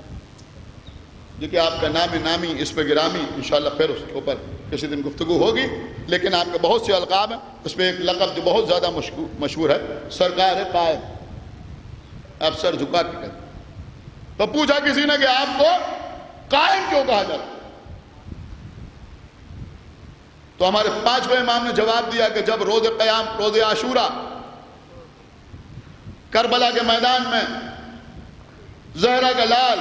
دیکھیے آپ کا نام نامی اس پہ گرامی انشاءاللہ پھر اس کے اوپر کسی دن گفتگو ہوگی, لیکن آپ کے بہت سے القاب ہیں, اس میں ایک لقب جو بہت زیادہ مشہور ہے سرکار قائم. آپ سر جھکا کے کہتے. تو پوچھا کسی نے کہ آپ کو قائم کیوں کہا جاتا ہے؟ تو ہمارے 5ویں امام نے جواب دیا کہ جب روز قیام, روز عاشورہ, کربلا کے میدان میں زہرا کا لال,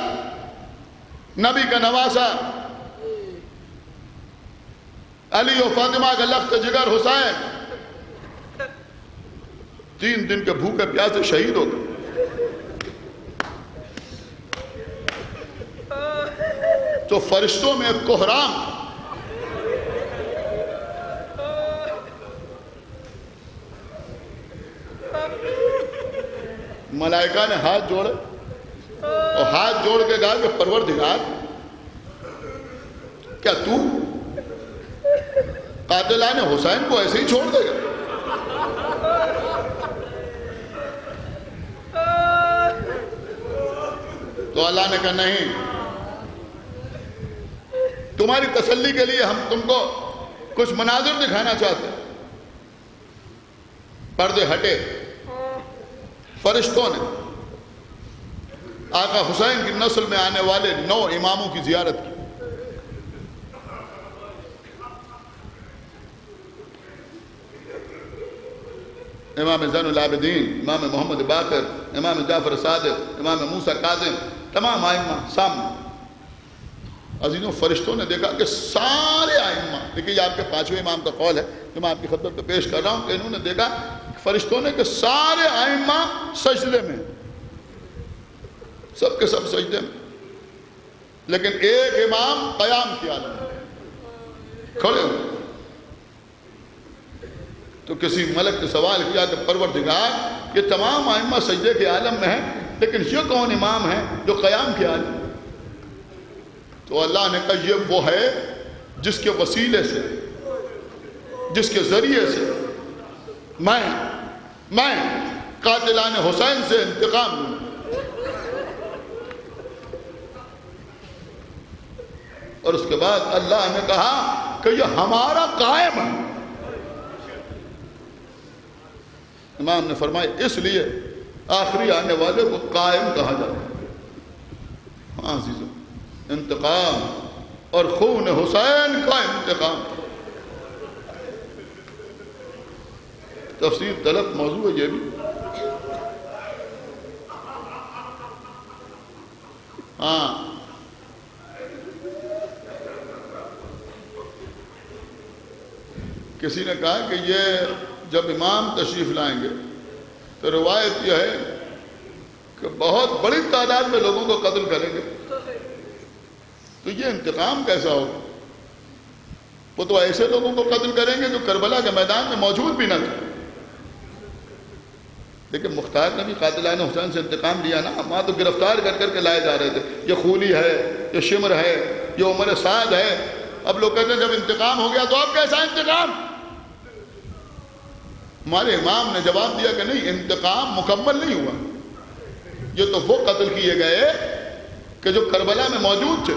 نبی کا نواسا, علی و فاطمہ کا لخت جگر حسین 3 دن کے بھوکے پیاسے شہید ہو گئے. تو فرشتوں میں ایک کوہرام, ملائکہ نے ہاتھ جوڑے اور ہاتھ جوڑ کے کہا کہ پروردگار, کیا تو قاتلان حسین کو ایسے ہی چھوڑ دے گا؟ تو اللہ نے کہا نہیں, تمہاری تسلی کے لیے ہم تم کو کچھ مناظر دکھانا چاہتے ہیں. پردے ہٹے, فرشتوں نے آقا حسین کی نسل میں آنے والے 9 اماموں کی زیارت کی. امام زین العابدین, امام محمد باقر, امام جعفر صادق, امام موسیٰ کاظم, تمام ائمہ سامنے. عزیزوں فرشتوں نے دیکھا کہ سارے ائمہ, دیکھیے یہ آپ کے 5ویں امام کا قول ہے جو میں آپ کی خدمت میں پیش کر رہا ہوں, کہ انہوں نے دیکھا فرشتوں نے کہ سارے ائمہ سجدے میں, سب کے سب سجدے میں, لیکن ایک امام قیام کی حالت میں کھڑے ہوئے. تو کسی ملک نے سوال کیا کہ پروردگار یہ تمام ائمہ سجدے کے عالم میں ہیں, لیکن یہ کون امام ہے جو قیام کی حالت میں؟ تو اللہ نے کہا یہ وہ ہے جس کے وسیلے سے, جس کے ذریعے سے میں قاتلان حسین سے انتقام لوں. اور اس کے بعد اللہ نے کہا کہ یہ ہمارا قائم ہے. امام نے فرمایا اس لیے آخری آنے والے کو قائم کہا جاتا ہے. ہاں عزیزوں, انتقام اور خون حسین کا انتقام تفسیر طلب موضوع ہے. یہ بھی ہاں کسی نے کہا کہ یہ جب امام تشریف لائیں گے تو روایت یہ ہے کہ بہت بڑی تعداد میں لوگوں کو قتل کریں گے, تو یہ انتقام کیسا ہوگا؟ وہ تو ایسے لوگوں کو قتل کریں گے جو کربلا کے میدان میں موجود بھی نہ تھے. لیکن مختار نے بھی قاتلان حسین سے انتقام لیا نا, وہاں تو گرفتار کر کر کے لائے جا رہے تھے. یہ خولی ہے, یہ شمر ہے, یہ عمر سعد ہے. اب لوگ کہتے ہیں جب انتقام ہو گیا تو اب کیسا انتقام؟ ہمارے امام نے جواب دیا کہ نہیں, انتقام مکمل نہیں ہوا. یہ تو وہ قتل کیے گئے کہ جو کربلا میں موجود تھے.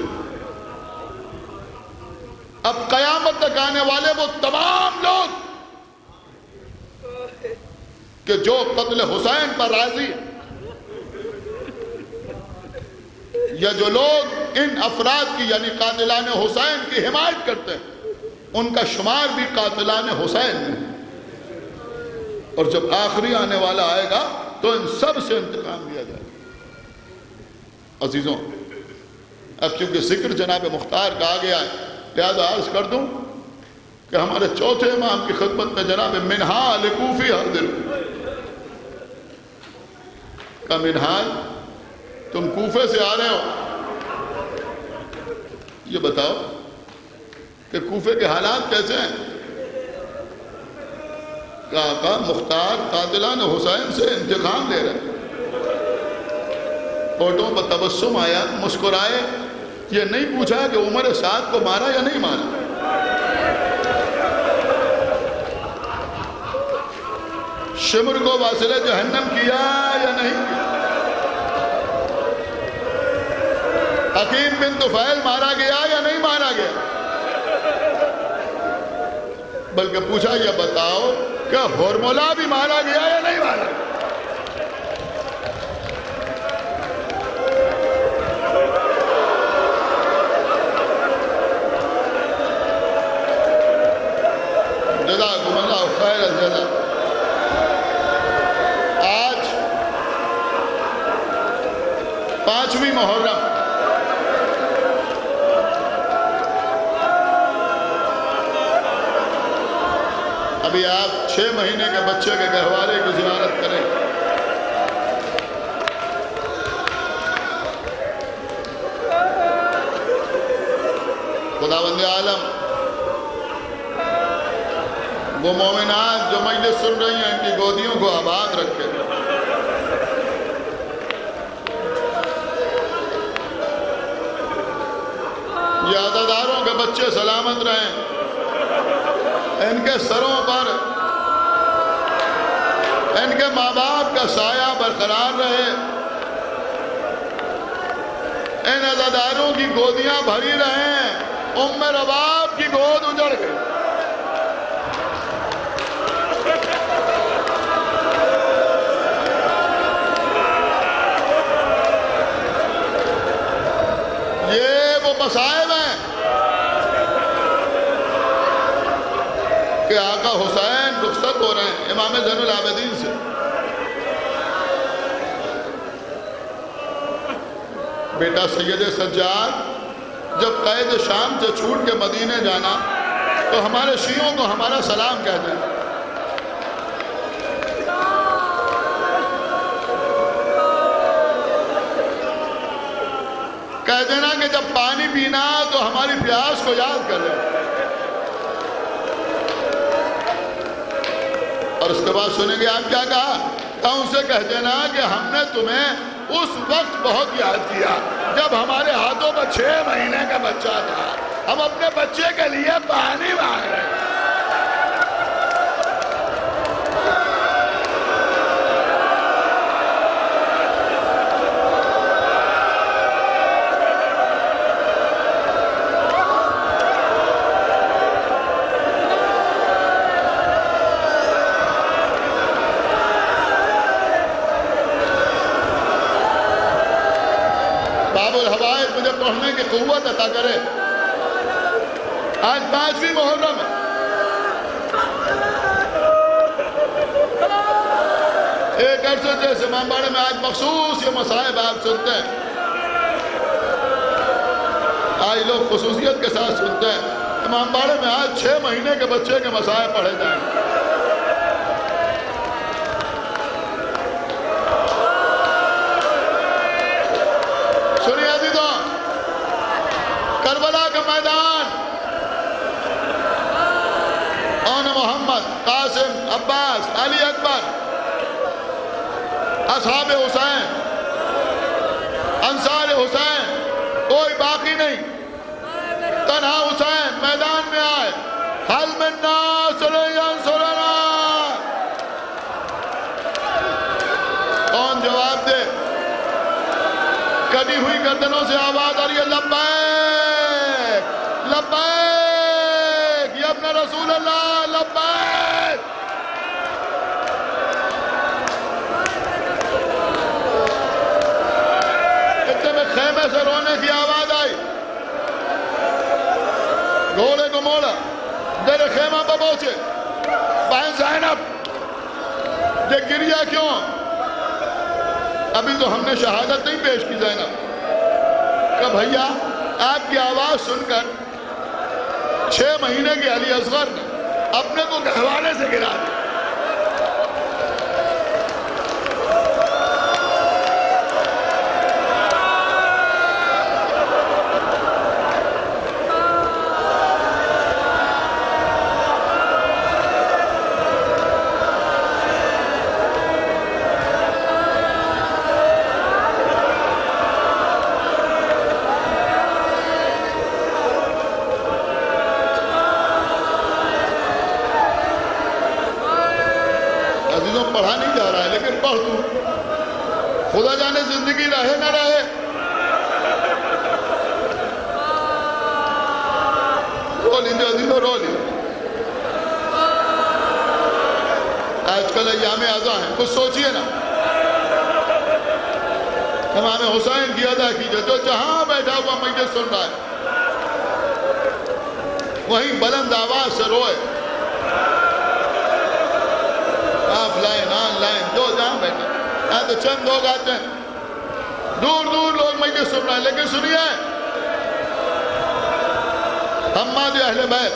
اب قیامت تک آنے والے وہ تمام لوگ کہ جو قتل حسین پر راضی ہیں, یا جو لوگ ان افراد کی یعنی قاتلان حسین کی حمایت کرتے ہیں, ان کا شمار بھی قاتلان حسین میں. اور جب آخری آنے والا آئے گا تو ان سب سے انتقام لیا جائے گا. عزیزوں اب چونکہ ذکر جناب مختار کا آ گیا ہے, لہذا عرض کر دوں کہ ہمارے چوتھے امام کی خدمت میں جناب منہال کوفی حاضر. کا منہاج، تم کوفے سے آ رہے ہو، یہ بتاؤ کہ کوفے کے حالات کیسے ہیں؟ کہ آقا مختار قاتلان حسین سے انتقام لے رہے ہیں۔ ہونٹوں پر تبسم آیا، مسکرائے، یہ نہیں پوچھا کہ عمر سعد کو مارا یا نہیں مارا۔ شمر کو واصل جہنم کیا یا نہیں کیا؟ حکیم بن طفیل مارا گیا یا نہیں مارا گیا؟ بلکہ پوچھا یہ بتاؤ کہ ہرملہ بھی مارا گیا یا نہیں مارا گیا؟ جزاکم اللہ خیر الجزا۔ آج 5ویں محرم، ابھی آپ 6 مہینے کے بچے کے گہوارے کی زیارت کریں۔ خداوند عالم وہ مومنات جو مجلس سن رہی ہیں ان کی گودیوں کو آباد رکھے۔ یہ عزاداروں کے بچے سلامت رہیں، ان کے سروں پر ان کے ماں باپ کا سایہ برقرار رہے، ان عزاداروں کی گودیاں بھری رہیں۔ ام رباب کی گود اجڑ گئی، یہ وہ مصائب ہیں کہ آقا حسین رخصت ہو رہے ہیں امام زین العابدین سے۔ بیٹا سید سجاد جب قید شام سے چھوٹ کے مدینے جانا تو ہمارے شیعوں کو ہمارا سلام کہہ دیں۔ کہہ دینا کہ جب پانی پینا تو ہماری پیاس کو یاد کر لیں، اور اس کے بعد سنیں گے آپ کیا کہا؟ تو ان سے کہہ دینا کہ ہم نے تمہیں اس وقت بہت یاد کیا جب ہمارے ہاتھوں پر 6 مہینے کا بچہ تھا، ہم اپنے بچے کے لیے پانی مانگ رہے ہیں۔ باب الحوائج مجھے پڑھنے کی قوت عطا کرے۔ آج 5ویں محرم ہے، ایک عرصے سے امام باڑے میں آج مخصوص یہ مصائب آپ سنتے ہیں، آج لوگ خصوصیت کے ساتھ سنتے ہیں۔ امام باڑے میں آج 6 مہینے کے بچے کے مصائب پڑھے جائیں۔ سنیے عزیزوں، کربلا کا میدان، اون محمد، قاسم، عباس، علی اکبر، اصحاب حسین، انصار حسین، کوئی باقی نہیں، تنہا حسین میدان میں آئے۔ حل من ناصر ینصرنا، کون جواب دے؟ کٹی ہوئی گردنوں سے آواز آ رہی ہے، لبیک لبیک یا ابن رسول اللہ، لبیک۔ اتنے میں خیمے سے رونے کی آواز آئی، گھوڑے کو موڑا، در خیمہ پر پہنچے، بہن زینب یہ گریا کیوں؟ ابھی تو ہم نے شہادت نہیں پیش کی زینب، کہ بھیا آپ کی آواز سن کر 6 مہینے کے علی اصغر نے اپنے کو گہوارے سے گرا دیا۔ خدا جانے زندگی رہے نہ رہے. رو لیجیے عزیزو، رو لیجیے. آج کل ایام ازاں ہیں، کچھ سوچئے نا. امام حسین کی ادا کیجئے، جو جہاں بیٹھا ہوا مجلس سن رہا ہے وہیں بلند آواز سے روئے. آف لائن آن لائن جو جہاں بیٹھے. یہاں تو چند لوگ آتے ہیں، دور دور لوگ مجلس سن رہے ہیں، لیکن سنیے حماد اہل بیت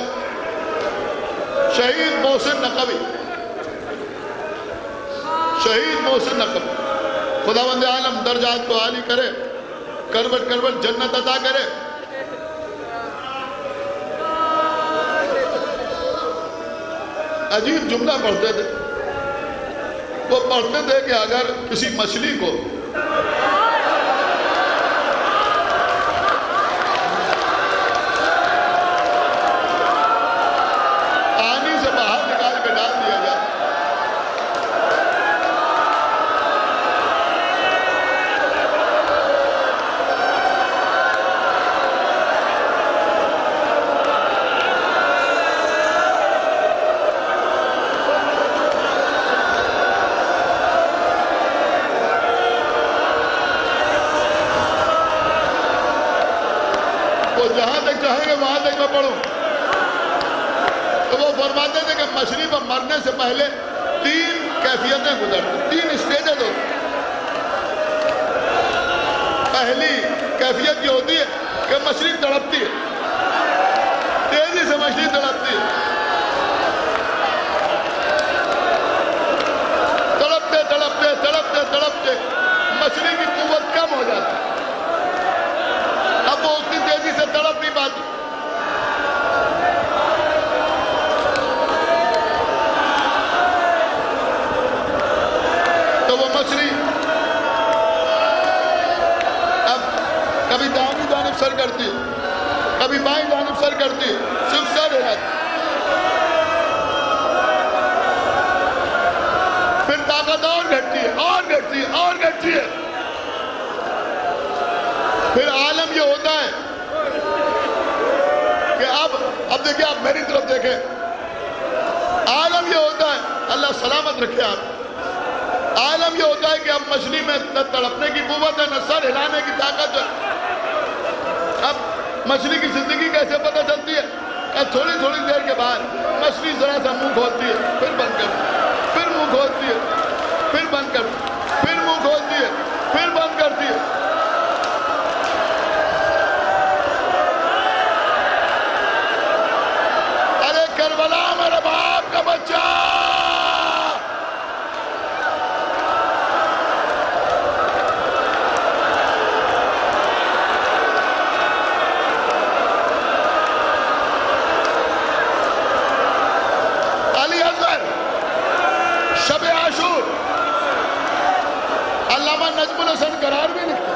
شہید محسن نقوی، شہید محسن نقوی، خداوند عالم درجات کو عالی کرے، کروٹ کروٹ جنت عطا کرے. عجیب جملہ پڑھتے تھے. وہ پڑھتے تھے کہ اگر کسی مچھلی کو پانی سے باہر نکال کے ڈال دیا جائے جہاں تک چاہیں گے وہاں تک میں پڑھوں. تو وہ فرماتے تھے کہ مچھلی پر مرنے سے پہلے 3 کیفیتیں گزرتی، 3 اسٹیجز ہوتی. پہلی کیفیت یہ ہوتی ہے کہ مچھلی تڑپتی ہے، تیزی سے مچھلی تڑپتی ہے، تڑپتے تڑپتے تڑپتے تڑپتے مچھلی کی قوت کم ہو جاتی ہے. اب وہ اتنی تیزی سے تڑپ نہیں پاتی. تو وہ مچھلی اب کبھی دائیں جانب سر کرتی ہے، کبھی بائیں جانب سر کرتی ہے، صرف سر ہلاتی. پھر طاقت اور گھٹتی ہے، اور گھٹتی ہے، اور گھٹتی ہے. پھر عالم یہ ہوتا ہے کہ اب دیکھیں، آپ میری طرف دیکھیں. عالم یہ ہوتا ہے، اللہ سلامت رکھے آپ. عالم یہ ہوتا ہے کہ اب مچھلی میں نہ تڑپنے کی قوت ہے، نہ سر ہلانے کی طاقت ہے. اب مچھلی کی زندگی کیسے پتہ چلتی ہے؟ اب تھوڑی تھوڑی دیر کے بعد مچھلی ذرا سا منہ کھولتی ہے، پھر بند کرتی ہے، پھر منہ کھولتی ہے، پھر بند کرتی ہے، پھر منہ کھولتی ہے، پھر بند کرتی ہے. کربلا میرے باپ کا بچہ، علی اصغر، شب عاشور، علامہ نجم الحسن قرار بھی لکھتے.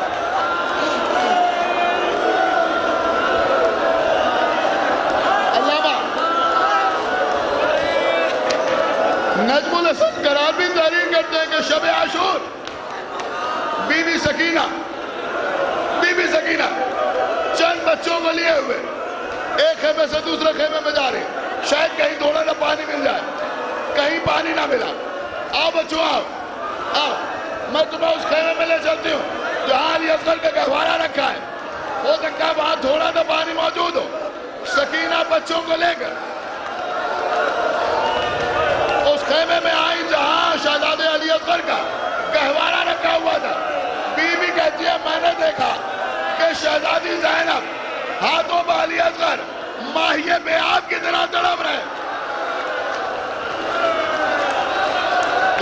نجم الحسن قرار بھی تحریر کرتے ہیں کہ شب عاشور بی بی سکینہ چند بچوں کو لیے ہوئے ایک خیمے سے دوسرے خیمے میں جا رہے ہیں. شاید کہیں تھوڑا نہ پانی مل جائے، کہیں پانی نہ ملا. آؤ بچوں آؤ، میں تمہیں اس خیمے میں لے چلتی ہوں جہاں علی اصغر کا گہوارہ رکھا ہے. ہو سکتا ہے وہاں تھوڑا نہ پانی موجود ہو. سکینہ بچوں کو لے کر اس خیمے میں آئی جہاں شہزادے علی اصغر کا گہوارہ رکھا ہوا تھا. بی بی کہتی ہے میں نے دیکھا کہ شہزادی زینب ہاتھوں پہ علی اصغر ماہیے بے آب کی طرح تڑپ رہے.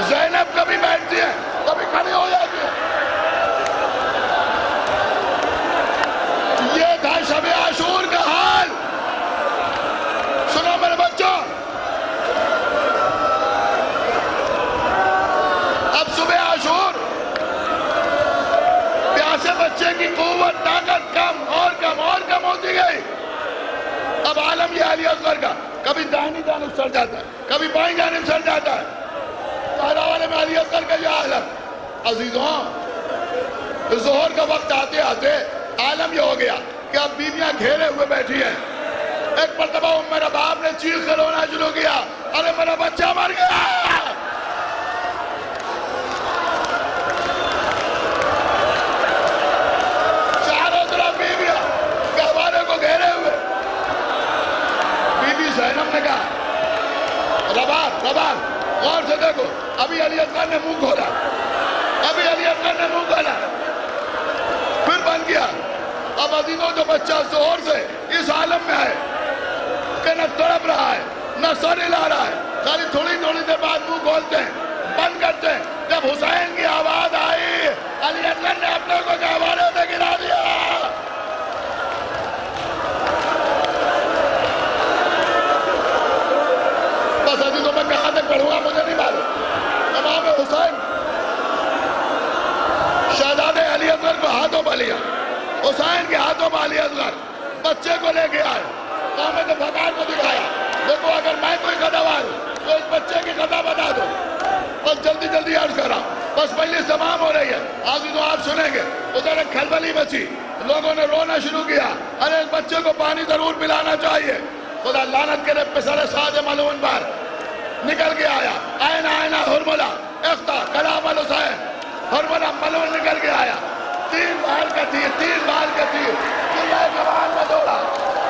زینب کبھی بیٹھتی ہے، کبھی کھڑی ہو جاتی ہے. یہ تھا شب عاشور کا حال. سنو میرے بچوں، اب صبح عاشور پیاسے بچے کی قوت طاقت کم اور کم اور کم ہوتی گئی. اب عالم یہ علی اصغر کا کبھی دائنی جانب سر جاتا ہے، کبھی بائیں جانب سر جاتا ہے. پہلا والے میں علی اصغر کا یہ عالم. عزیزوں ظہر کا وقت آتے آتے عالم یہ ہو گیا کہ اب بیویاں گھیرے ہوئے بیٹھی ہیں. ایک مرتبہ میرا باپ نے چیخ کر رونا شروع کیا, ارے میرا بچہ مر گیا. چاروں طرف بیویاں گہوارے کو گھیرے ہوئے. بی بی زینب نے کہا, رباب غور سے دیکھو, ابھی علی اصغر نے منہ کھولا, پھر بند کیا. اب عزیزوں جو بچہ زہر سے اس عالم میں ہے کہ نہ تڑپ رہا ہے نہ سر ہلا رہا ہے, خالی تھوڑی دیر بعد منہ کھولتے ہیں, بند کرتے ہیں. جب حسین کی آواز آئی, علی اصغر نے اپنے کو گہوارے سے گرا دیا. بس عزیزوں میں کہاں تک پڑھوں گا مجھے نہیں معلوم. امام حسین شہزادے علی اصغر کو ہاتھوں پہ لیا, حسین کے ہاتھوں پہ علی اصغر بچے کو لے کے آئے, قامت فقار کو دکھایا, دیکھو اگر میں کوئی خطاوار ہوں تو اس بچے کی خطا بتا دو. بس جلدی عرض کر رہا ہوں, بس مجلس تمام ہو رہی ہے. عزیزوں آپ سنیں گے ادھر ایک کھلبلی مچی, لوگوں نے رونا شروع کیا, ارے اس بچے کو پانی ضرور پلانا چاہیے. خدا لعنت کرے پسر سعد ملعون پر. نکل کے آیا, آئینہ حرملہ اختہ کلام الحسین, حرملہ ملعون نکل کے آیا. 3 بال کا تیر,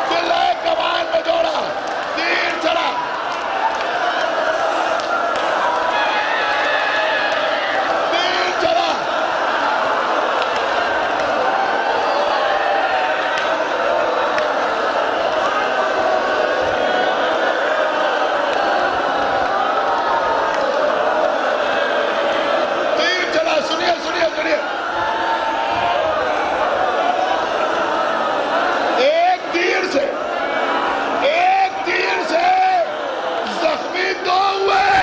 چلہ کمان میں دوڑا, تیر چڑھا, سنیے ایک تیر سے زخمی 2 ہوئے.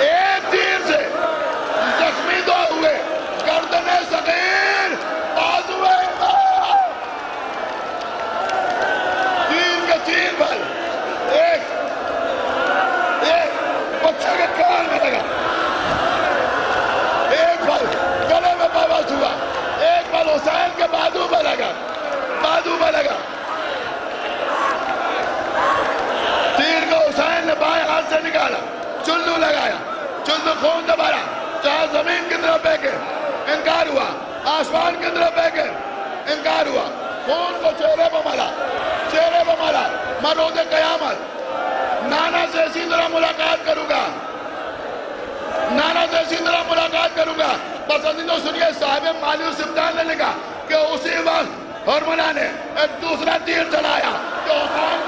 ایک تیر سے زخمی 2 ہوئے, گردن صغیر, بازوئے تیر کے 3 بل, ایک بچے کے کان میں لگا, ایک بل گلے میں پاواز ہوا, ایک بل حسین کے بازو میں لگا. تیر کو حسین نے بائیں ہاتھ سے نکالا, چلو لگایا, چلو خون دبایا, چاہے زمین کی طرف پھینکے انکار ہوا, آسمان کی طرف پھینکے انکار ہوا. خون کو چہرے پہ ملا, میں روز قیامت نانا سے اسی طرح ملاقات کروں گا. بس عزیزوں سنیے, صاحب مالی السبطان نے لکھا کہ اسی وقت حرملہ نے ایک دوسرا تیر چلایا کہ حسین